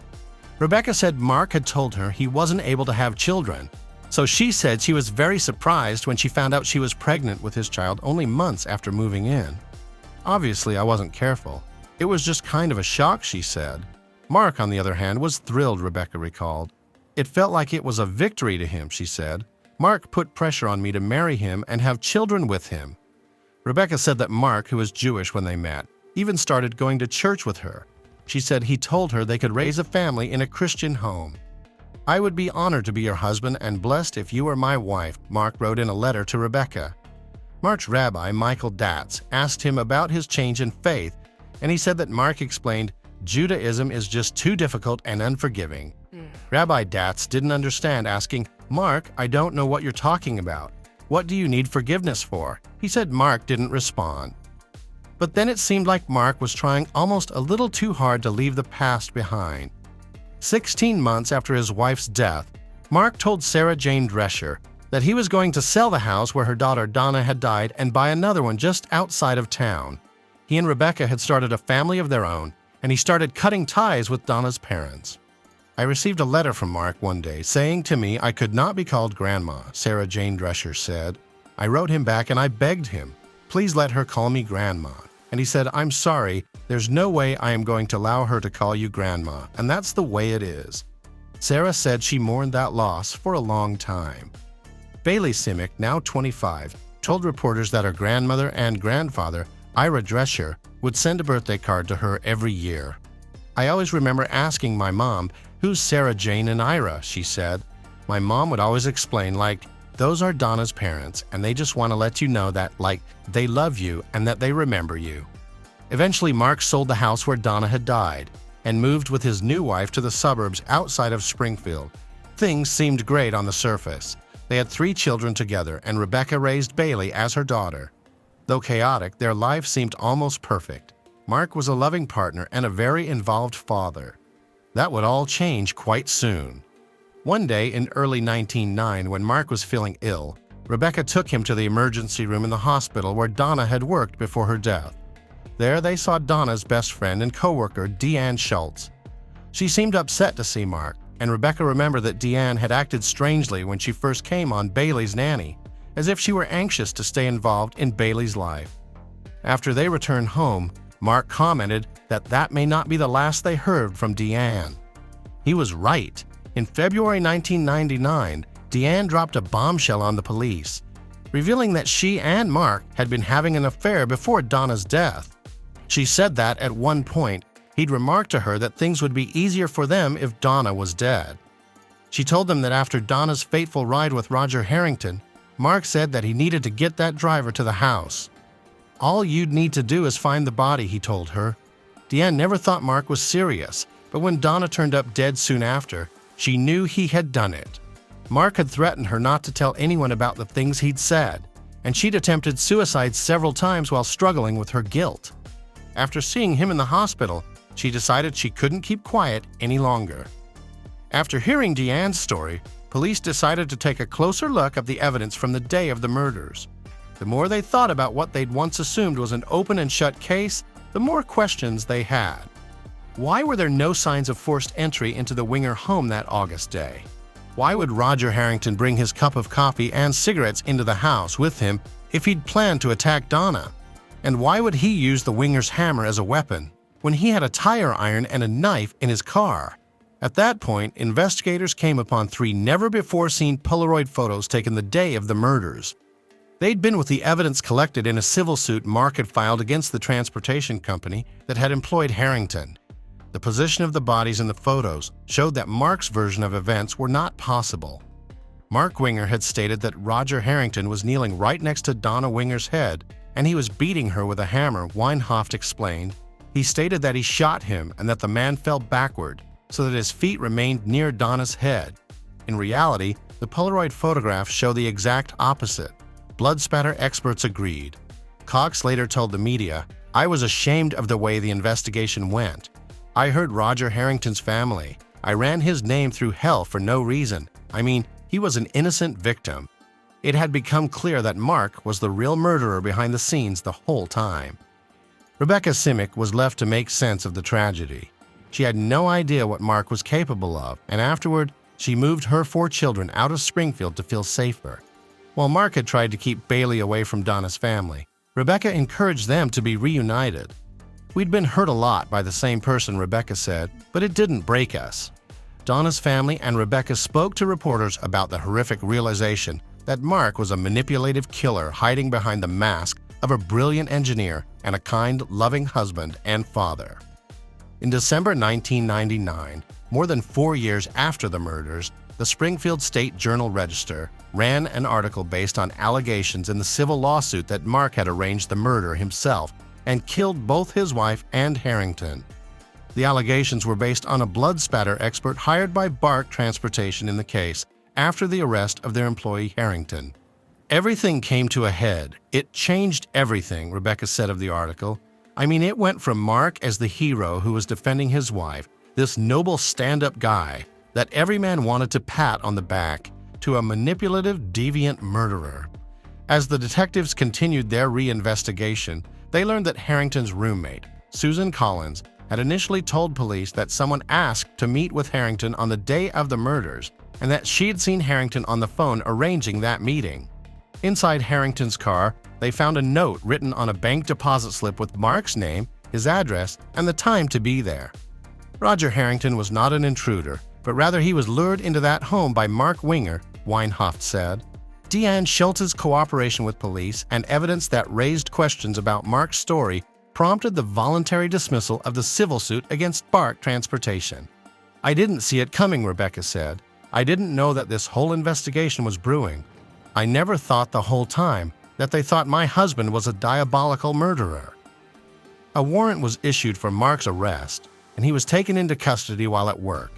S1: Rebecca said Mark had told her he wasn't able to have children, so she said she was very surprised when she found out she was pregnant with his child only months after moving in. "Obviously, I wasn't careful. It was just kind of a shock," she said. Mark, on the other hand, was thrilled, Rebecca recalled. "It felt like it was a victory to him," she said. "Mark put pressure on me to marry him and have children with him." Rebecca said that Mark, who was Jewish when they met, even started going to church with her. She said he told her they could raise a family in a Christian home. "I would be honored to be your husband and blessed if you were my wife," Mark wrote in a letter to Rebecca. Mark's rabbi, Michael Datz, asked him about his change in faith, and he said that Mark explained, "Judaism is just too difficult and unforgiving." Rabbi Datz didn't understand, asking, "Mark, I don't know what you're talking about. What do you need forgiveness for?" He said Mark didn't respond. But then it seemed like Mark was trying almost a little too hard to leave the past behind. 16 months after his wife's death, Mark told Sarah Jane Drescher that he was going to sell the house where her daughter Donna had died and buy another one just outside of town. He and Rebecca had started a family of their own, and he started cutting ties with Donna's parents. I received a letter from Mark one day saying to me I could not be called Grandma, Sarah Jane Drescher said. I wrote him back and I begged him, please let her call me Grandma. And he said, I'm sorry, there's no way I am going to allow her to call you Grandma, and that's the way it is. Sarah said she mourned that loss for a long time. Bailey Simic, now 25, told reporters that her grandmother and grandfather, Ira Drescher, would send a birthday card to her every year. I always remember asking my mom, who's Sarah Jane and Ira, she said. My mom would always explain, like, those are Donna's parents, and they just want to let you know that, like, they love you and that they remember you. Eventually, Mark sold the house where Donna had died and moved with his new wife to the suburbs outside of Springfield. Things seemed great on the surface. They had 3 children together, and Rebecca raised Bailey as her daughter. Though chaotic, their life seemed almost perfect. Mark was a loving partner and a very involved father. That would all change quite soon. One day in early 1909, when Mark was feeling ill, Rebecca took him to the emergency room in the hospital where Donna had worked before her death. There they saw Donna's best friend and co-worker, Deanne Schultz. She seemed upset to see Mark, and Rebecca remembered that Deanne had acted strangely when she first came on Bailey's nanny, as if she were anxious to stay involved in Bailey's life. After they returned home, Mark commented that that may not be the last they heard from Deanne. He was right. In February 1999, Deanne dropped a bombshell on the police, revealing that she and Mark had been having an affair before Donna's death. She said that, at one point, he'd remarked to her that things would be easier for them if Donna was dead. She told them that after Donna's fateful ride with Roger Harrington, Mark said that he needed to get that driver to the house. All you'd need to do is find the body, he told her. Deanne never thought Mark was serious, but when Donna turned up dead soon after, she knew he had done it. Mark had threatened her not to tell anyone about the things he'd said, and she'd attempted suicide several times while struggling with her guilt. After seeing him in the hospital, she decided she couldn't keep quiet any longer. After hearing Deanne's story, police decided to take a closer look at the evidence from the day of the murders. The more they thought about what they'd once assumed was an open and shut case, the more questions they had. Why were there no signs of forced entry into the Winger home that August day? Why would Roger Harrington bring his cup of coffee and cigarettes into the house with him if he'd planned to attack Donna? And why would he use the Winger's hammer as a weapon when he had a tire iron and a knife in his car? At that point, investigators came upon 3 never-before-seen Polaroid photos taken the day of the murders. They'd been with the evidence collected in a civil suit Mark had filed against the transportation company that had employed Harrington. The position of the bodies in the photos showed that Mark's version of events were not possible. Mark Winger had stated that Roger Harrington was kneeling right next to Donna Winger's head, and he was beating her with a hammer, Weinhoft explained. He stated that he shot him and that the man fell backward, so that his feet remained near Donna's head. In reality, the Polaroid photographs show the exact opposite. Blood spatter experts agreed. Cox later told the media, I was ashamed of the way the investigation went. I heard Roger Harrington's family. I ran his name through hell for no reason. I mean, he was an innocent victim. It had become clear that Mark was the real murderer behind the scenes the whole time. Rebecca Simic was left to make sense of the tragedy. She had no idea what Mark was capable of, and afterward, she moved her 4 children out of Springfield to feel safer. While Mark had tried to keep Bailey away from Donna's family, Rebecca encouraged them to be reunited. We'd been hurt a lot by the same person, Rebecca said, but it didn't break us. Donna's family and Rebecca spoke to reporters about the horrific realization that Mark was a manipulative killer hiding behind the mask of a brilliant engineer and a kind, loving husband and father. In December 1999, more than 4 years after the murders, the Springfield State Journal-Register ran an article based on allegations in the civil lawsuit that Mark had arranged the murder himself and killed both his wife and Harrington. The allegations were based on a blood spatter expert hired by Bark Transportation in the case after the arrest of their employee Harrington. Everything came to a head. It changed everything, Rebecca said of the article. I mean, it went from Mark as the hero who was defending his wife, this noble stand-up guy that every man wanted to pat on the back, to a manipulative, deviant murderer. As the detectives continued their reinvestigation, They learned that Harrington's roommate, Susan Collins, had initially told police that someone asked to meet with Harrington on the day of the murders and that she had seen Harrington on the phone arranging that meeting. Inside Harrington's car, they found a note written on a bank deposit slip with Mark's name, his address, and the time to be there. Roger Harrington was not an intruder, but rather he was lured into that home by Mark Winger, Weinhoft said. Deanne Schultz's cooperation with police and evidence that raised questions about Mark's story prompted the voluntary dismissal of the civil suit against Bark Transportation. I didn't see it coming, Rebecca said. I didn't know that this whole investigation was brewing. I never thought the whole time that they thought my husband was a diabolical murderer. A warrant was issued for Mark's arrest, and he was taken into custody while at work.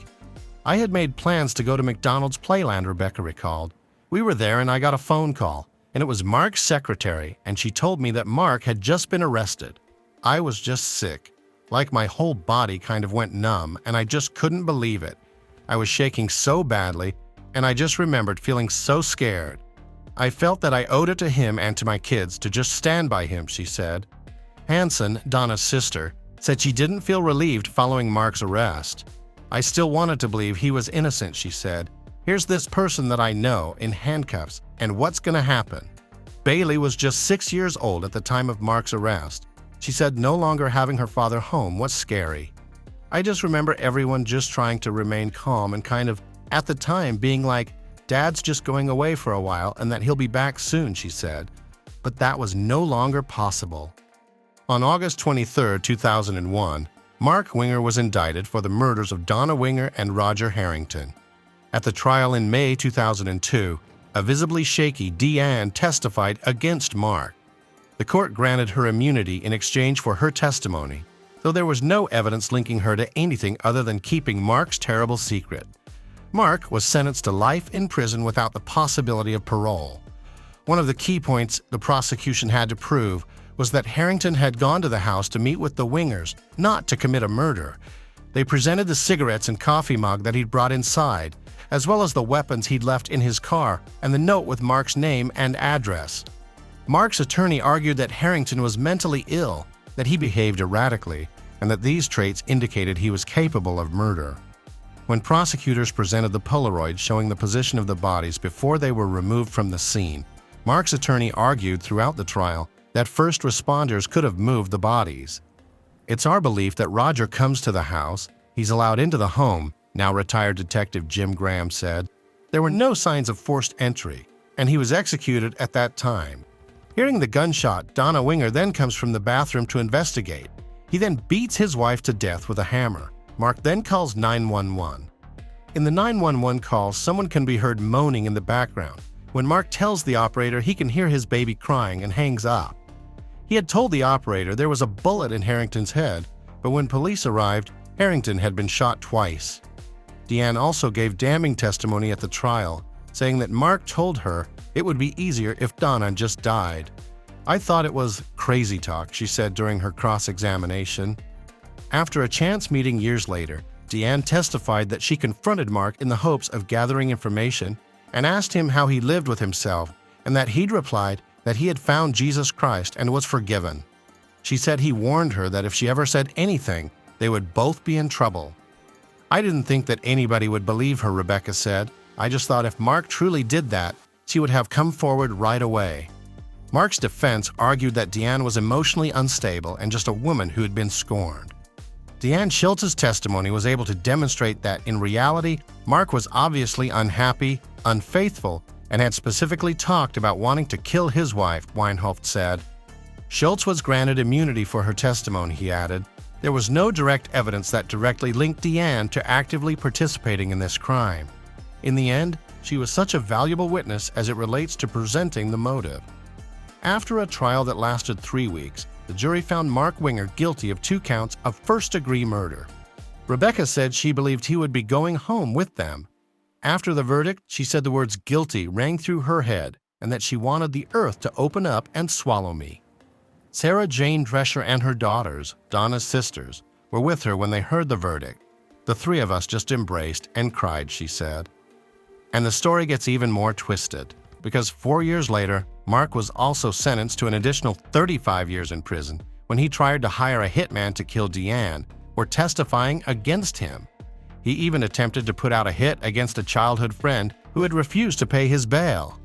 S1: I had made plans to go to McDonald's Playland, Rebecca recalled. We were there and I got a phone call, and it was Mark's secretary, and she told me that Mark had just been arrested. I was just sick. Like my whole body kind of went numb, and I just couldn't believe it. I was shaking so badly, and I just remembered feeling so scared. I felt that I owed it to him and to my kids to just stand by him, she said. Hanson, Donna's sister, said she didn't feel relieved following Mark's arrest. I still wanted to believe he was innocent, she said. Here's this person that I know in handcuffs, and what's going to happen? Bailey was just 6 years old at the time of Mark's arrest. She said no longer having her father home was scary. I just remember everyone just trying to remain calm and kind of, at the time, being like, Dad's just going away for a while and that he'll be back soon, she said. But that was no longer possible. On August 23, 2001, Mark Winger was indicted for the murders of Donna Winger and Roger Harrington. At the trial in May 2002, a visibly shaky Deanne testified against Mark. The court granted her immunity in exchange for her testimony, though there was no evidence linking her to anything other than keeping Mark's terrible secret. Mark was sentenced to life in prison without the possibility of parole. One of the key points the prosecution had to prove was that Harrington had gone to the house to meet with the Wingers, not to commit a murder. They presented the cigarettes and coffee mug that he'd brought inside, as well as the weapons he'd left in his car and the note with Mark's name and address. Mark's attorney argued that Harrington was mentally ill, that he behaved erratically, and that these traits indicated he was capable of murder. When prosecutors presented the Polaroid showing the position of the bodies before they were removed from the scene, Mark's attorney argued throughout the trial that first responders could have moved the bodies. It's our belief that Roger comes to the house, he's allowed into the home, now retired Detective Jim Graham said. There were no signs of forced entry, and he was executed at that time. Hearing the gunshot, Donna Winger then comes from the bathroom to investigate. He then beats his wife to death with a hammer. Mark then calls 911. In the 911 call, someone can be heard moaning in the background. When Mark tells the operator he can hear his baby crying and hangs up. He had told the operator there was a bullet in Harrington's head, but when police arrived, Harrington had been shot twice. Deanne also gave damning testimony at the trial, saying that Mark told her it would be easier if Donna just died. I thought it was crazy talk, she said during her cross-examination. After a chance meeting years later, Deanne testified that she confronted Mark in the hopes of gathering information and asked him how he lived with himself, and that he'd replied that he had found Jesus Christ and was forgiven. She said he warned her that if she ever said anything, they would both be in trouble. I didn't think that anybody would believe her, Rebecca said. I just thought if Mark truly did that, she would have come forward right away. Mark's defense argued that Deanne was emotionally unstable and just a woman who had been scorned. Deanne Schultz's testimony was able to demonstrate that in reality, Mark was obviously unhappy, unfaithful, and had specifically talked about wanting to kill his wife, Weinhoft said. Schultz was granted immunity for her testimony, he added. There was no direct evidence that directly linked Deanne to actively participating in this crime. In the end, she was such a valuable witness as it relates to presenting the motive. After a trial that lasted 3 weeks, the jury found Mark Winger guilty of 2 counts of first-degree murder. Rebecca said she believed he would be going home with them. After the verdict, she said the words guilty rang through her head and that she wanted the earth to open up and swallow me. Sarah Jane Drescher and her daughters, Donna's sisters, were with her when they heard the verdict. The 3 of us just embraced and cried, she said. And the story gets even more twisted, because 4 years later, Mark was also sentenced to an additional 35 years in prison when he tried to hire a hitman to kill Deanne for testifying against him. He even attempted to put out a hit against a childhood friend who had refused to pay his bail.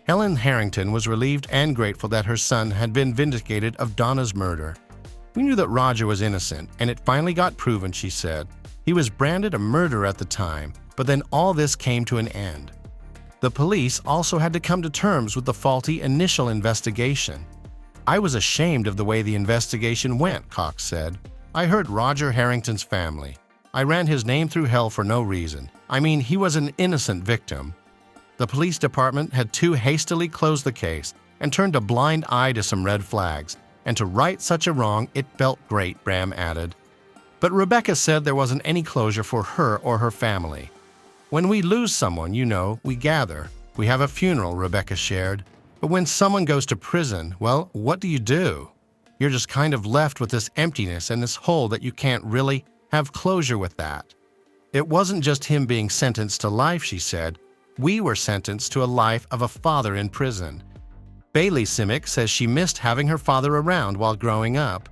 S1: Helen Harrington was relieved and grateful that her son had been vindicated of Donna's murder. "We knew that Roger was innocent, and it finally got proven," she said. "He was branded a murderer at the time, but then all this came to an end." The police also had to come to terms with the faulty initial investigation. "I was ashamed of the way the investigation went," Cox said. "I hurt Roger Harrington's family. I ran his name through hell for no reason. I mean, he was an innocent victim." The police department had too hastily closed the case and turned a blind eye to some red flags, and to right such a wrong, it felt great, Bram added. But Rebecca said there wasn't any closure for her or her family. "When we lose someone, we gather. We have a funeral," Rebecca shared. "But when someone goes to prison, well, what do? You're just kind of left with this emptiness and this hole that you can't really have closure with that." "It wasn't just him being sentenced to life," she said. "We were sentenced to a life of a father in prison." Bailey Simic says she missed having her father around while growing up.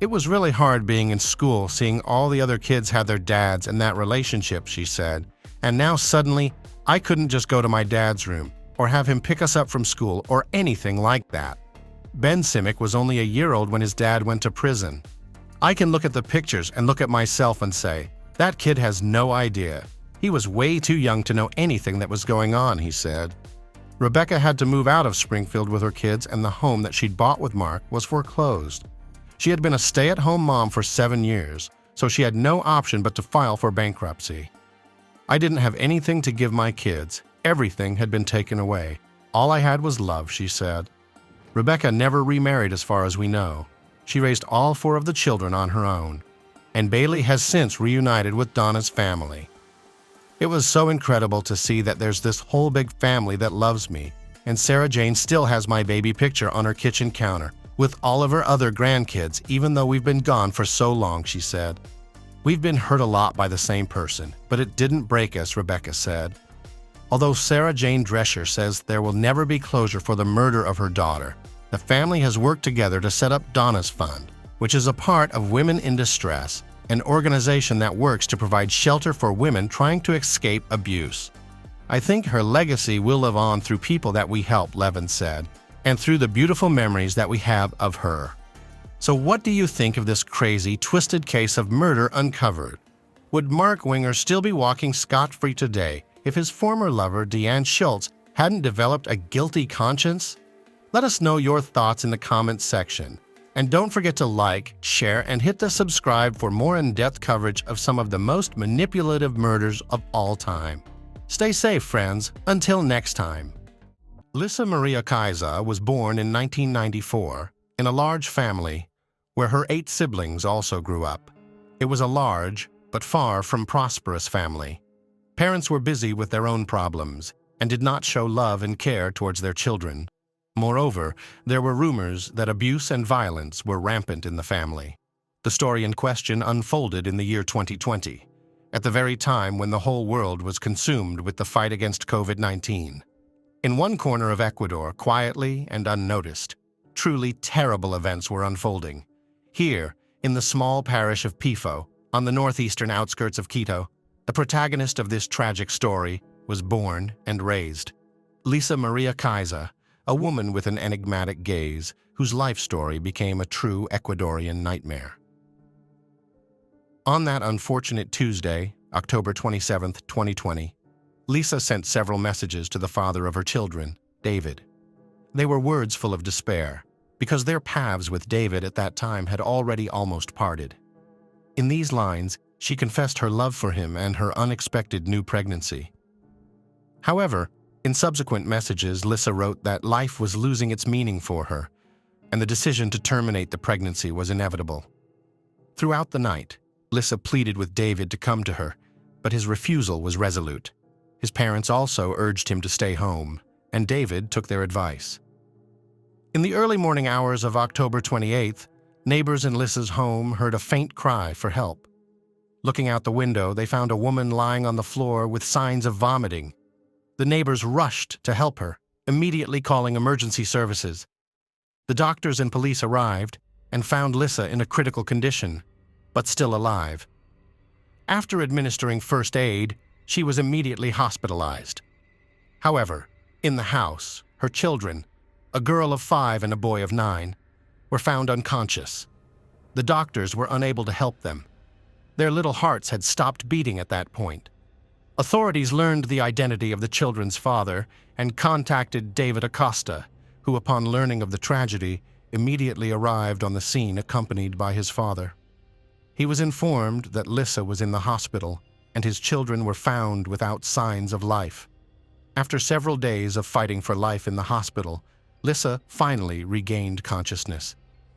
S1: "It was really hard being in school, seeing all the other kids had their dads and that relationship," she said. "And now suddenly, I couldn't just go to my dad's room or have him pick us up from school or anything like that." Ben Simic was only a year old when his dad went to prison. "I can look at the pictures and look at myself and say, that kid has no idea. He was way too young to know anything that was going on," he said. Rebecca had to move out of Springfield with her kids, and the home that she'd bought with Mark was foreclosed. She had been a stay-at-home mom for 7 years, so she had no option but to file for bankruptcy. "I didn't have anything to give my kids. Everything had been taken away. All I had was love," she said. Rebecca never remarried as far as we know. She raised all 4 of the children on her own. And Bailey has since reunited with Donna's family. "It was so incredible to see that there's this whole big family that loves me, and Sarah Jane still has my baby picture on her kitchen counter with all of her other grandkids, even though we've been gone for so long," she said. "We've been hurt a lot by the same person, but it didn't break us," Rebecca said. Although Sarah Jane Drescher says there will never be closure for the murder of her daughter, the family has worked together to set up Donna's Fund, which is a part of Women in Distress, an organization that works to provide shelter for women trying to escape abuse. "I think her legacy will live on through people that we help," Levin said, "and through the beautiful memories that we have of her." So what do you think of this crazy, twisted case of murder uncovered? Would Mark Winger still be walking scot-free today if his former lover, Deanne Schultz, hadn't developed a guilty conscience? Let us know your thoughts in the comments section. And don't forget to like, share, and hit the subscribe for more in-depth coverage of some of the most manipulative murders of all time. Stay safe, friends. Until next time. Lisa Maria Kaiser was born in 1994 in a large family where her 8 siblings also grew up. It was a large, but far from prosperous family. Parents were busy with their own problems and did not show love and care towards their children. Moreover, there were rumors that abuse and violence were rampant in the family. The story in question unfolded in the year 2020, at the very time when the whole world was consumed with the fight against COVID-19. In one corner of Ecuador, quietly and unnoticed, truly terrible events were unfolding. Here, in the small parish of Pifo, on the northeastern outskirts of Quito, the protagonist of this tragic story was born and raised. Lisa Maria Kaiser, a woman with an enigmatic gaze, whose life story became a true Ecuadorian nightmare. On that unfortunate Tuesday, October 27, 2020, Lisa sent several messages to the father of her children, David. They were words full of despair, because their paths with David at that time had already almost parted. In these lines, she confessed her love for him and her unexpected new pregnancy. However, in subsequent messages, Lisa wrote that life was losing its meaning for her, and the decision to terminate the pregnancy was inevitable. Throughout the night, Lisa pleaded with David to come to her, but his refusal was resolute. His parents also urged him to stay home, and David took their advice. In the early morning hours of October 28th, neighbors in Lisa's home heard a faint cry for help. Looking out the window, they found a woman lying on the floor with signs of vomiting. The neighbors rushed to help her, immediately calling emergency services. The doctors and police arrived and found Lisa in a critical condition, but still alive. After administering first aid, she was immediately hospitalized. However, in the house, her children, a girl of 5 and a boy of 9, were found unconscious. The doctors were unable to help them. Their little hearts had stopped beating at that point. Authorities learned the identity of the children's father and contacted David Acosta, who, upon learning of the tragedy, immediately arrived on the scene accompanied by his father. He was informed that Lisa was in the hospital and his children were found without signs of life. After several days of fighting for life in the hospital, Lisa finally regained consciousness.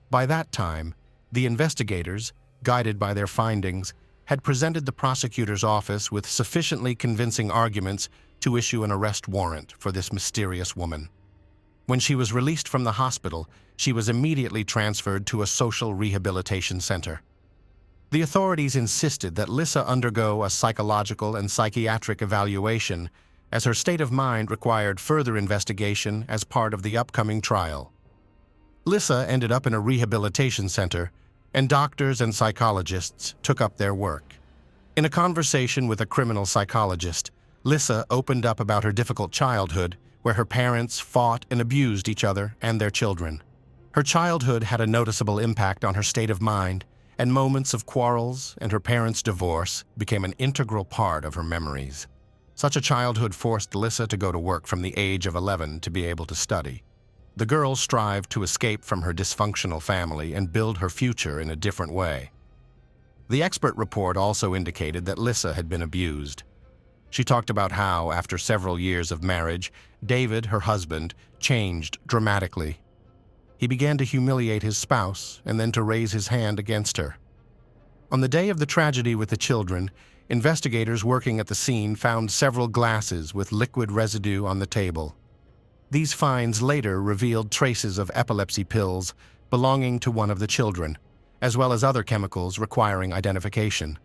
S1: By that time, the investigators, guided by their findings, had presented the prosecutor's office with sufficiently convincing arguments to issue an arrest warrant for this mysterious woman. When she was released from the hospital, she was immediately transferred to a social rehabilitation center. The authorities insisted that Lisa undergo a psychological and psychiatric evaluation, as her state of mind required further investigation as part of the upcoming trial. Lisa ended up in a rehabilitation center, and doctors and psychologists took up their work. In a conversation with a criminal psychologist, Lisa opened up about her difficult childhood, where her parents fought and abused each other and their children. Her childhood had a noticeable impact on her state of mind, and moments of quarrels and her parents' divorce became an integral part of her memories. Such a childhood forced Lisa to go to work from the age of 11 to be able to study. The girl strived to escape from her dysfunctional family and build her future in a different way. The expert report also indicated that Lisa had been abused. She talked about how, after several years of marriage, David, her husband, changed dramatically. He began to humiliate his spouse and then to raise his hand against her. On the day of the tragedy with the children, investigators working at the scene found several glasses with liquid residue on the table. These finds later revealed traces of epilepsy pills belonging to one of the children, as well as other chemicals requiring identification.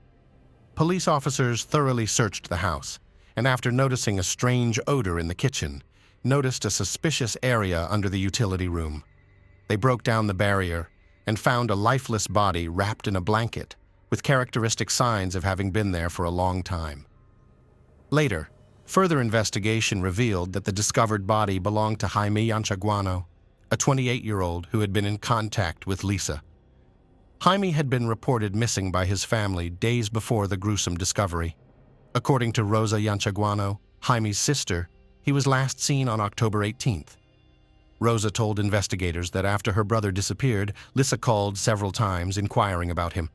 S1: Police officers thoroughly searched the house, and after noticing a strange odor in the kitchen, noticed a suspicious area under the utility room. They broke down the barrier and found a lifeless body wrapped in a blanket, with characteristic signs of having been there for a long time. Later, further investigation revealed that the discovered body belonged to Jaime Yanchaguano, a 28-year-old who had been in contact with Lisa. Jaime had been reported missing by his family days before the gruesome discovery. According to Rosa Yanchaguano, Jaime's sister, he was last seen on October 18th. Rosa told investigators that after her brother disappeared, Lisa called several times inquiring about him.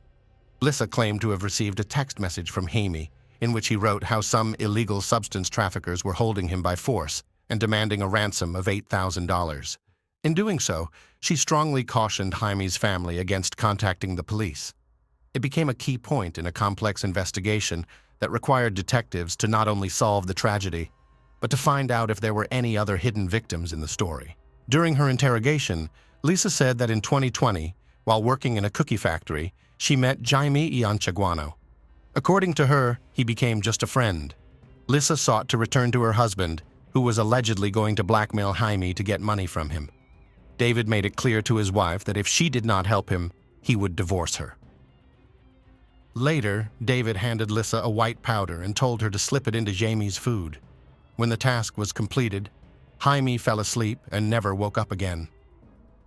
S1: Lisa claimed to have received a text message from Jaime in which he wrote how some illegal substance traffickers were holding him by force and demanding a ransom of $8,000. In doing so, she strongly cautioned Jaime's family against contacting the police. It became a key point in a complex investigation that required detectives to not only solve the tragedy, but to find out if there were any other hidden victims in the story. During her interrogation, Lisa said that in 2020, while working in a cookie factory, she met Jaime Yanchaguano. According to her, he became just a friend. Lisa sought to return to her husband, who was allegedly going to blackmail Jaime to get money from him. David made it clear to his wife that if she did not help him, he would divorce her. Later, David handed Lisa a white powder and told her to slip it into Jaime's food. When the task was completed, Jaime fell asleep and never woke up again.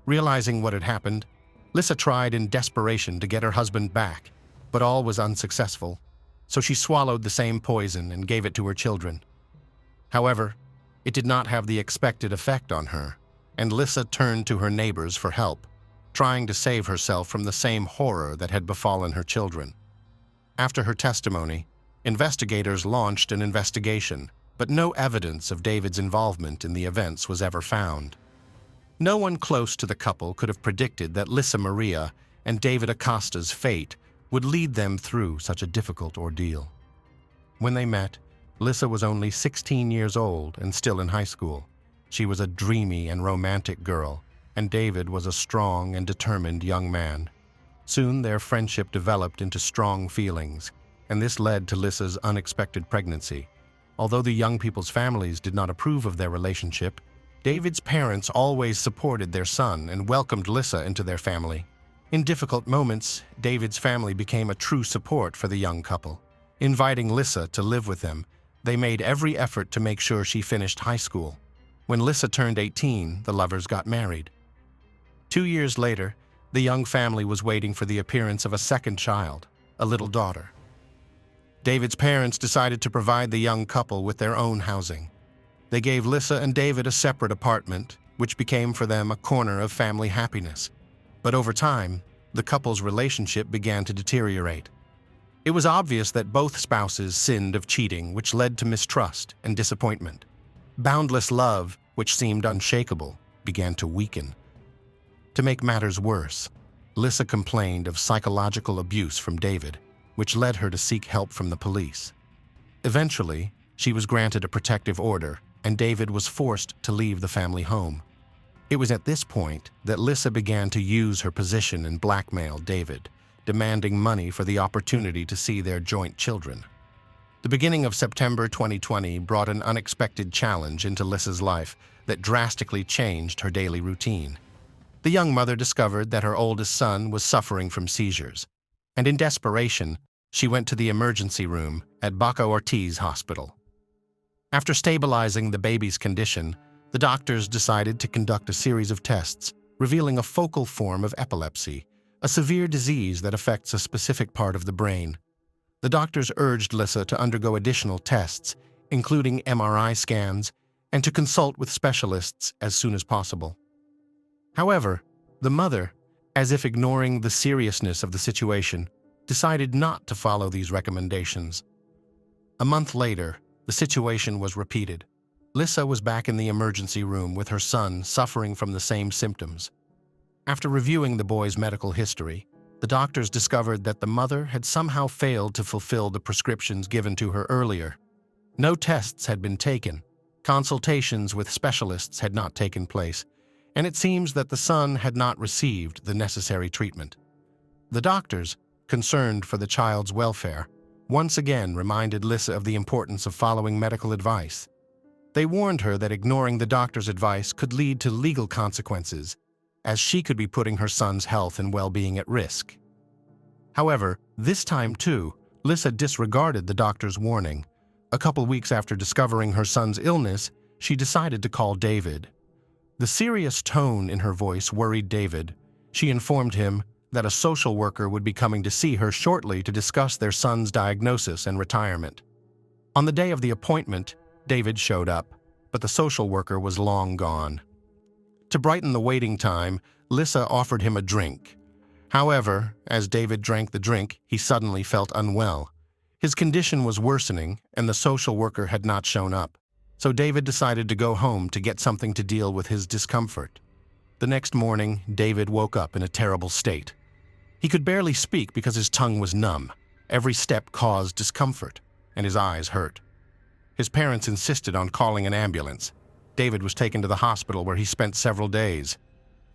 S1: Realizing what had happened, Lisa tried in desperation to get her husband back, but all was unsuccessful, so she swallowed the same poison and gave it to her children. However, it did not have the expected effect on her, and Lisa turned to her neighbors for help, trying to save herself from the same horror that had befallen her children. After her testimony, investigators launched an investigation, but no evidence of David's involvement in the events was ever found. No one close to the couple could have predicted that Lisa Maria and David Acosta's fate would lead them through such a difficult ordeal. When they met, Lisa was only 16 years old and still in high school. She was a dreamy and romantic girl, and David was a strong and determined young man. Soon their friendship developed into strong feelings, and this led to Lisa's unexpected pregnancy. Although the young people's families did not approve of their relationship, David's parents always supported their son and welcomed Lissa into their family. In difficult moments, David's family became a true support for the young couple. Inviting Lissa to live with them, they made every effort to make sure she finished high school. When Lissa turned 18, the lovers got married. 2 years later, the young family was waiting for the appearance of a second child, a little daughter. David's parents decided to provide the young couple with their own housing. They gave Lissa and David a separate apartment, which became for them a corner of family happiness. But over time, the couple's relationship began to deteriorate. It was obvious that both spouses sinned of cheating, which led to mistrust and disappointment. Boundless love, which seemed unshakable, began to weaken. To make matters worse, Lissa complained of psychological abuse from David, which led her to seek help from the police. Eventually, she was granted a protective order, and David was forced to leave the family home. It was at this point that Lissa began to use her position and blackmail David, demanding money for the opportunity to see their joint children. The beginning of September 2020 brought an unexpected challenge into Lissa's life that drastically changed her daily routine. The young mother discovered that her oldest son was suffering from seizures, and in desperation, she went to the emergency room at Baca Ortiz Hospital. After stabilizing the baby's condition, the doctors decided to conduct a series of tests, revealing a focal form of epilepsy, a severe disease that affects a specific part of the brain. The doctors urged Lissa to undergo additional tests, including MRI scans, and to consult with specialists as soon as possible. However, the mother, as if ignoring the seriousness of the situation, decided not to follow these recommendations. A month later, the situation was repeated. Lissa was back in the emergency room with her son suffering from the same symptoms. After reviewing the boy's medical history, the doctors discovered that the mother had somehow failed to fulfill the prescriptions given to her earlier. No tests had been taken, consultations with specialists had not taken place, and it seems that the son had not received the necessary treatment. The doctors, concerned for the child's welfare, once again reminded Lissa of the importance of following medical advice. They warned her that ignoring the doctor's advice could lead to legal consequences, as she could be putting her son's health and well-being at risk. However, this time too, Lissa disregarded the doctor's warning. A couple weeks after discovering her son's illness, she decided to call David. The serious tone in her voice worried David. She informed him that a social worker would be coming to see her shortly to discuss their son's diagnosis and retirement. On the day of the appointment, David showed up, but the social worker was long gone. To brighten the waiting time, Lissa offered him a drink. However, as David drank the drink, he suddenly felt unwell. His condition was worsening, and the social worker had not shown up, so David decided to go home to get something to deal with his discomfort. The next morning, David woke up in a terrible state. He could barely speak because his tongue was numb. Every step caused discomfort, and his eyes hurt. His parents insisted on calling an ambulance. David was taken to the hospital where he spent several days.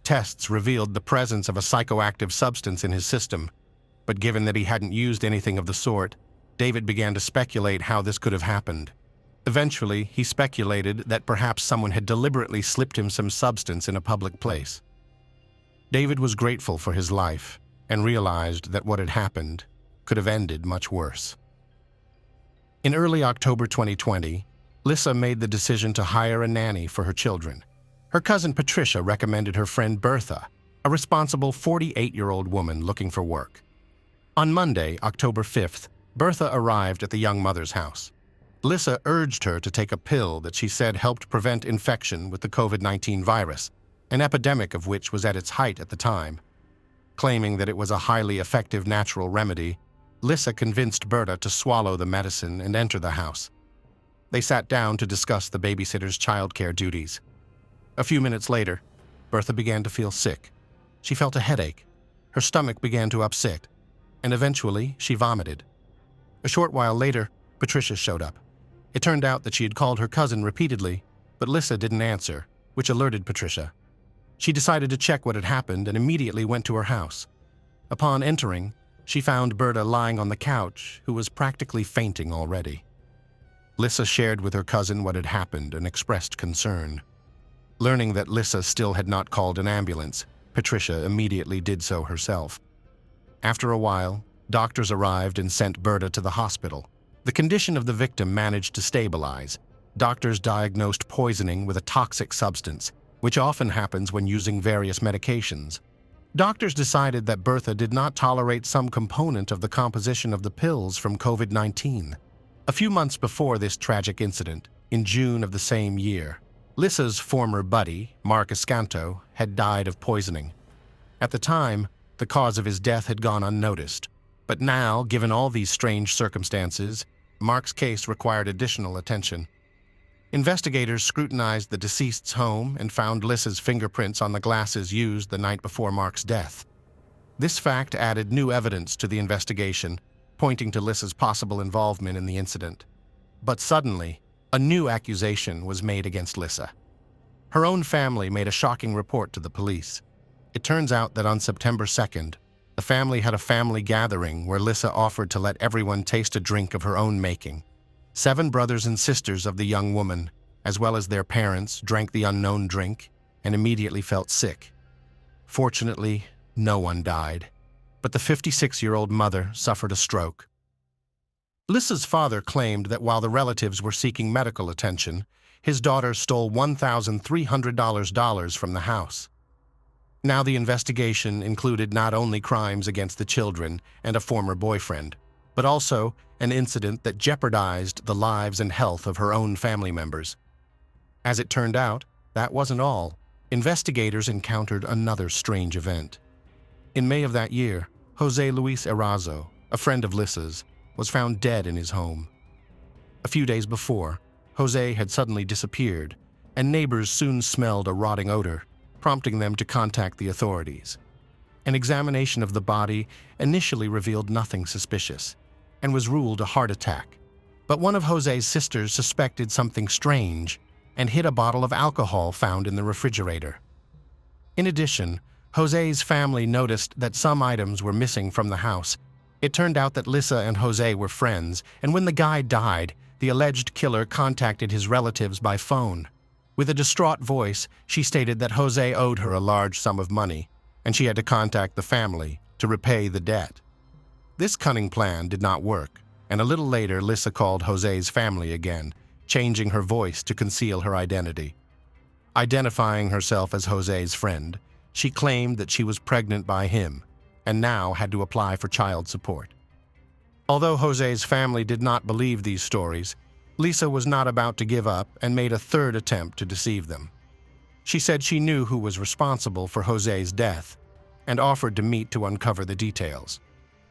S1: Tests revealed the presence of a psychoactive substance in his system, but given that he hadn't used anything of the sort, David began to speculate how this could have happened. Eventually, he speculated that perhaps someone had deliberately slipped him some substance in a public place. David was grateful for his life and realized that what had happened could have ended much worse. In early October 2020, Lissa made the decision to hire a nanny for her children. Her cousin Patricia recommended her friend Bertha, a responsible 48-year-old woman looking for work. On Monday, October 5th, Bertha arrived at the young mother's house. Lissa urged her to take a pill that she said helped prevent infection with the COVID-19 virus, an epidemic of which was at its height at the time. Claiming that it was a highly effective natural remedy, Lissa convinced Bertha to swallow the medicine and enter the house. They sat down to discuss the babysitter's childcare duties. A few minutes later, Bertha began to feel sick. She felt a headache. Her stomach began to upset, and eventually she vomited. A short while later, Patricia showed up. It turned out that she had called her cousin repeatedly, but Lissa didn't answer, which alerted Patricia. She decided to check what had happened and immediately went to her house. Upon entering, she found Bertha lying on the couch, who was practically fainting already. Lissa shared with her cousin what had happened and expressed concern. Learning that Lissa still had not called an ambulance, Patricia immediately did so herself. After a while, doctors arrived and sent Berta to the hospital. The condition of the victim managed to stabilize. Doctors diagnosed poisoning with a toxic substance, which often happens when using various medications. Doctors decided that Bertha did not tolerate some component of the composition of the pills from COVID-19. A few months before this tragic incident, in June of the same year, Lissa's former buddy, Mark Escanto, had died of poisoning. At the time, the cause of his death had gone unnoticed. But now, given all these strange circumstances, Mark's case required additional attention. Investigators scrutinized the deceased's home and found Lissa's fingerprints on the glasses used the night before Mark's death. This fact added new evidence to the investigation, pointing to Lissa's possible involvement in the incident. But suddenly, a new accusation was made against Lissa. Her own family made a shocking report to the police. It turns out that on September 2nd, the family had a family gathering where Lissa offered to let everyone taste a drink of her own making. 7 brothers and sisters of the young woman, as well as their parents, drank the unknown drink and immediately felt sick. Fortunately, no one died, but the 56-year-old mother suffered a stroke. Lissa's father claimed that while the relatives were seeking medical attention, his daughter stole $1,300 from the house. Now the investigation included not only crimes against the children and a former boyfriend, but also an incident that jeopardized the lives and health of her own family members. As it turned out, that wasn't all. Investigators encountered another strange event. In May of that year, Jose Luis Erazo, a friend of Lissa's, was found dead in his home. A few days before, Jose had suddenly disappeared, and neighbors soon smelled a rotting odor, prompting them to contact the authorities. An examination of the body initially revealed nothing suspicious, and was ruled a heart attack. But one of Jose's sisters suspected something strange and hid a bottle of alcohol found in the refrigerator. In addition, Jose's family noticed that some items were missing from the house. It turned out that Lissa and Jose were friends, and when the guy died, the alleged killer contacted his relatives by phone. With a distraught voice, she stated that Jose owed her a large sum of money, and she had to contact the family to repay the debt. This cunning plan did not work, and a little later Lissa called Jose's family again, changing her voice to conceal her identity. Identifying herself as Jose's friend, she claimed that she was pregnant by him, and now had to apply for child support. Although Jose's family did not believe these stories, Lissa was not about to give up and made a third attempt to deceive them. She said she knew who was responsible for Jose's death and offered to meet to uncover the details.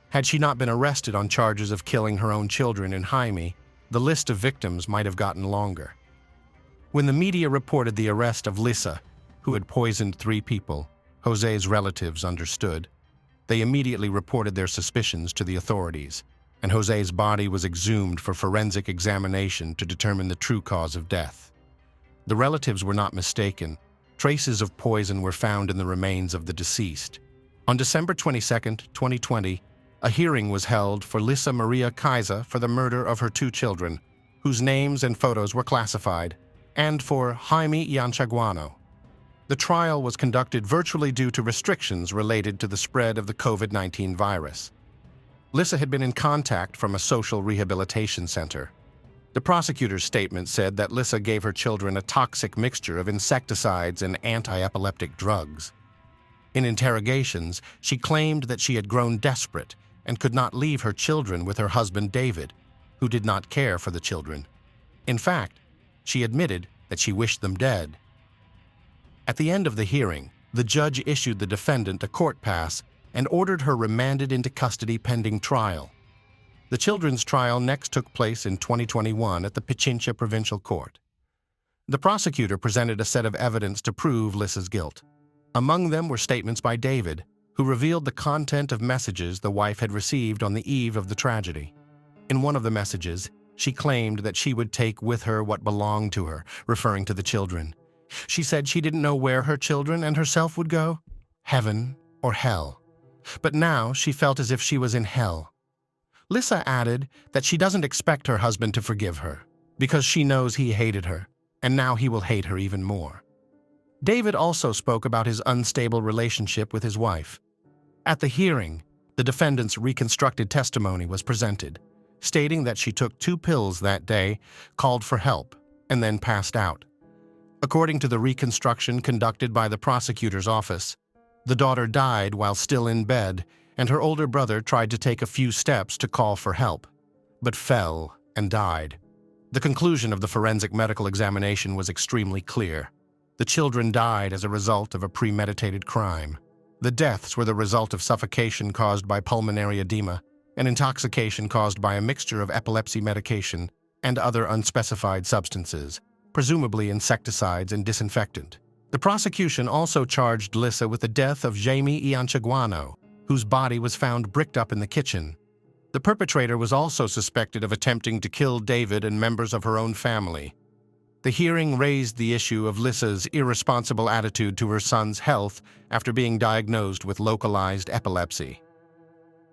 S1: Had she not been arrested on charges of killing her own children in Jaime, the list of victims might have gotten longer. When the media reported the arrest of Lissa, who had poisoned 3 people, Jose's relatives understood. They immediately reported their suspicions to the authorities, and Jose's body was exhumed for forensic examination to determine the true cause of death. The relatives were not mistaken. Traces of poison were found in the remains of the deceased. On December 22, 2020, a hearing was held for Lissa Maria Kaiser for the murder of her 2 children, whose names and photos were classified, and for Jaime Yanchaguano. The trial was conducted virtually due to restrictions related to the spread of the COVID-19 virus. Lissa had been in contact from a social rehabilitation center. The prosecutor's statement said that Lissa gave her children a toxic mixture of insecticides and anti-epileptic drugs. In interrogations, she claimed that she had grown desperate and could not leave her children with her husband David, who did not care for the children. In fact, she admitted that she wished them dead. At the end of the hearing, the judge issued the defendant a court pass and ordered her remanded into custody pending trial. The children's trial next took place in 2021 at the Pichincha Provincial Court. The prosecutor presented a set of evidence to prove Lissa's guilt. Among them were statements by David, who revealed the content of messages the wife had received on the eve of the tragedy. In one of the messages, she claimed that she would take with her what belonged to her, referring to the children. She said she didn't know where her children and herself would go, heaven or hell. But now she felt as if she was in hell. Lissa added that she doesn't expect her husband to forgive her, because she knows he hated her, and now he will hate her even more. David also spoke about his unstable relationship with his wife. At the hearing, the defendant's reconstructed testimony was presented, stating that she took 2 pills that day, called for help, and then passed out. According to the reconstruction conducted by the prosecutor's office, the daughter died while still in bed, and her older brother tried to take a few steps to call for help, but fell and died. The conclusion of the forensic medical examination was extremely clear. The children died as a result of a premeditated crime. The deaths were the result of suffocation caused by pulmonary edema and intoxication caused by a mixture of epilepsy medication and other unspecified substances, presumably insecticides and disinfectant. The prosecution also charged Lisa with the death of Jaime Ianchaguano, whose body was found bricked up in the kitchen. The perpetrator was also suspected of attempting to kill David and members of her own family. The hearing raised the issue of Lisa's irresponsible attitude to her son's health after being diagnosed with localized epilepsy.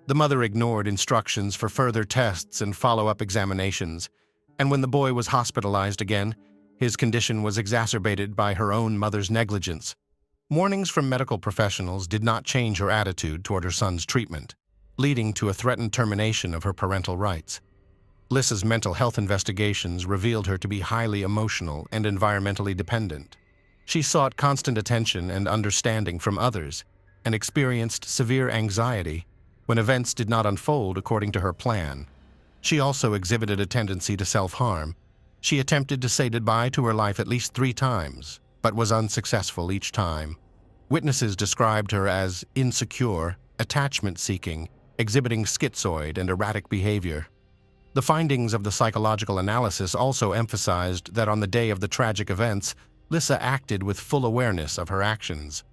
S1: The mother ignored instructions for further tests and follow-up examinations, and when the boy was hospitalized again, his condition was exacerbated by her own mother's negligence. Warnings from medical professionals did not change her attitude toward her son's treatment, leading to a threatened termination of her parental rights. Lisa's mental health investigations revealed her to be highly emotional and environmentally dependent. She sought constant attention and understanding from others and experienced severe anxiety when events did not unfold according to her plan. She also exhibited a tendency to self-harm. She attempted to say goodbye to her life at least 3 times, but was unsuccessful each time. Witnesses described her as insecure, attachment-seeking, exhibiting schizoid and erratic behavior. The findings of the psychological analysis also emphasized that on the day of the tragic events, Lisa acted with full awareness of her actions.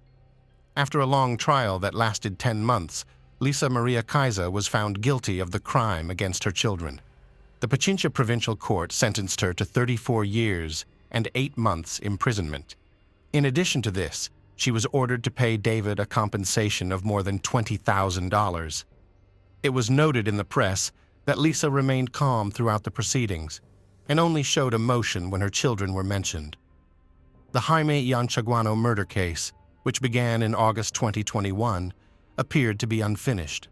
S1: After a long trial that lasted 10 months, Lisa Maria Kaiser was found guilty of the crime against her children. The Pichincha Provincial Court sentenced her to 34 years and 8 months imprisonment. In addition to this, she was ordered to pay David a compensation of more than $20,000. It was noted in the press that Lisa remained calm throughout the proceedings and only showed emotion when her children were mentioned. The Jaime Ianchaguano murder case, which began in August 2021, appeared to be unfinished.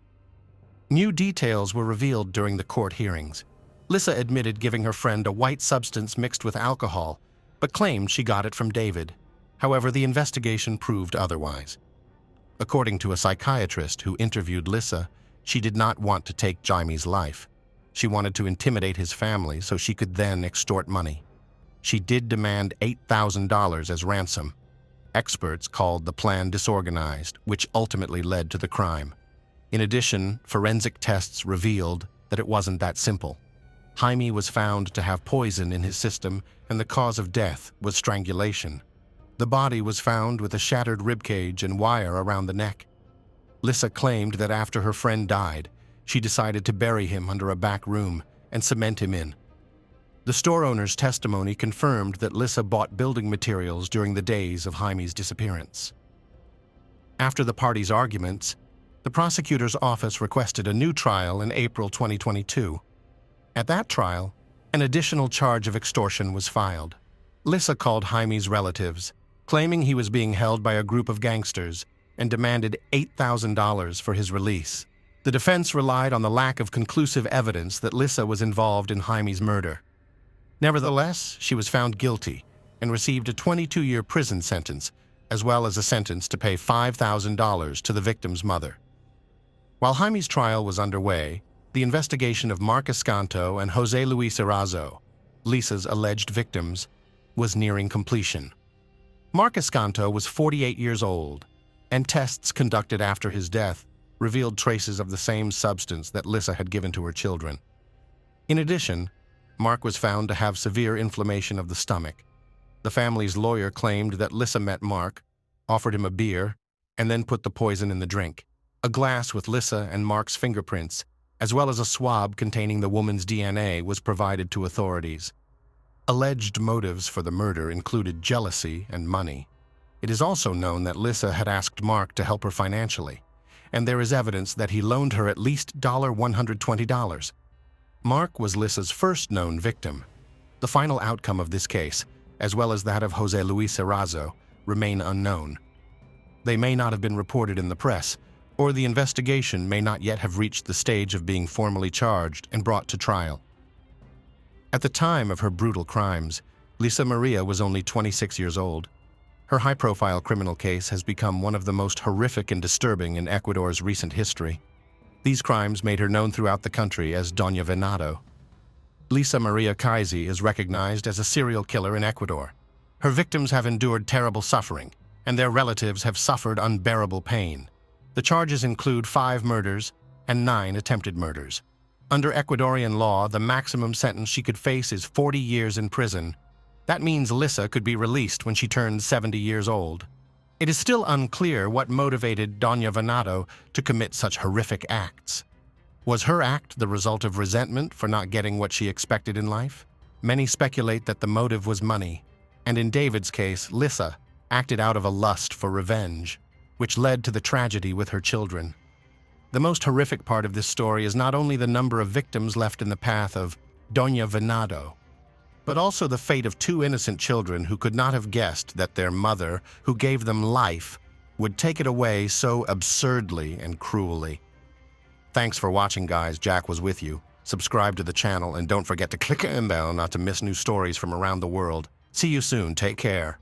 S1: New details were revealed during the court hearings. Lisa admitted giving her friend a white substance mixed with alcohol, but claimed she got it from David. However, the investigation proved otherwise. According to a psychiatrist who interviewed Lisa, she did not want to take Jaime's life. She wanted to intimidate his family so she could then extort money. She did demand $8,000 as ransom. Experts called the plan disorganized, which ultimately led to the crime. In addition, forensic tests revealed that it wasn't that simple. Jaime was found to have poison in his system, and the cause of death was strangulation. The body was found with a shattered ribcage and wire around the neck. Lisa claimed that after her friend died, she decided to bury him under a back room and cement him in. The store owner's testimony confirmed that Lisa bought building materials during the days of Jaime's disappearance. After the parties' arguments, the prosecutor's office requested a new trial in April 2022. At that trial, an additional charge of extortion was filed. Lisa called Jaime's relatives, claiming he was being held by a group of gangsters, and demanded $8,000 for his release. The defense relied on the lack of conclusive evidence that Lisa was involved in Jaime's murder. Nevertheless, she was found guilty and received a 22-year prison sentence, as well as a sentence to pay $5,000 to the victim's mother. While Jaime's trial was underway, the investigation of Mark Escanto and Jose Luis Erazo, Lisa's alleged victims, was nearing completion. Mark Escanto was 48 years old, and tests conducted after his death revealed traces of the same substance that Lisa had given to her children. In addition, Mark was found to have severe inflammation of the stomach. The family's lawyer claimed that Lisa met Mark, offered him a beer, and then put the poison in the drink. A glass with Lisa and Mark's fingerprints, as well as a swab containing the woman's DNA, was provided to authorities. Alleged motives for the murder included jealousy and money. It is also known that Lisa had asked Mark to help her financially, and there is evidence that he loaned her at least $120. Mark was Lisa's first known victim. The final outcome of this case, as well as that of Jose Luis Erazo, remain unknown. They may not have been reported in the press, or the investigation may not yet have reached the stage of being formally charged and brought to trial. At the time of her brutal crimes, Lisa Maria was only 26 years old. Her high-profile criminal case has become one of the most horrific and disturbing in Ecuador's recent history. These crimes made her known throughout the country as Doña Venado. Lisa Maria Kaisi is recognized as a serial killer in Ecuador. Her victims have endured terrible suffering, and their relatives have suffered unbearable pain. The charges include 5 murders and 9 attempted murders. Under Ecuadorian law, the maximum sentence she could face is 40 years in prison. That means Lisa could be released when she turns 70 years old. It is still unclear what motivated Doña Venado to commit such horrific acts. Was her act the result of resentment for not getting what she expected in life? Many speculate that the motive was money, and in David's case, Lisa acted out of a lust for revenge, which led to the tragedy with her children. The most horrific part of this story is not only the number of victims left in the path of Doña Venado, but also the fate of 2 innocent children who could not have guessed that their mother, who gave them life, would take it away so absurdly and cruelly. Thanks for watching, guys. Jack was with you. Subscribe to the channel and don't forget to click the bell not to miss new stories from around the world. See you soon. Take care.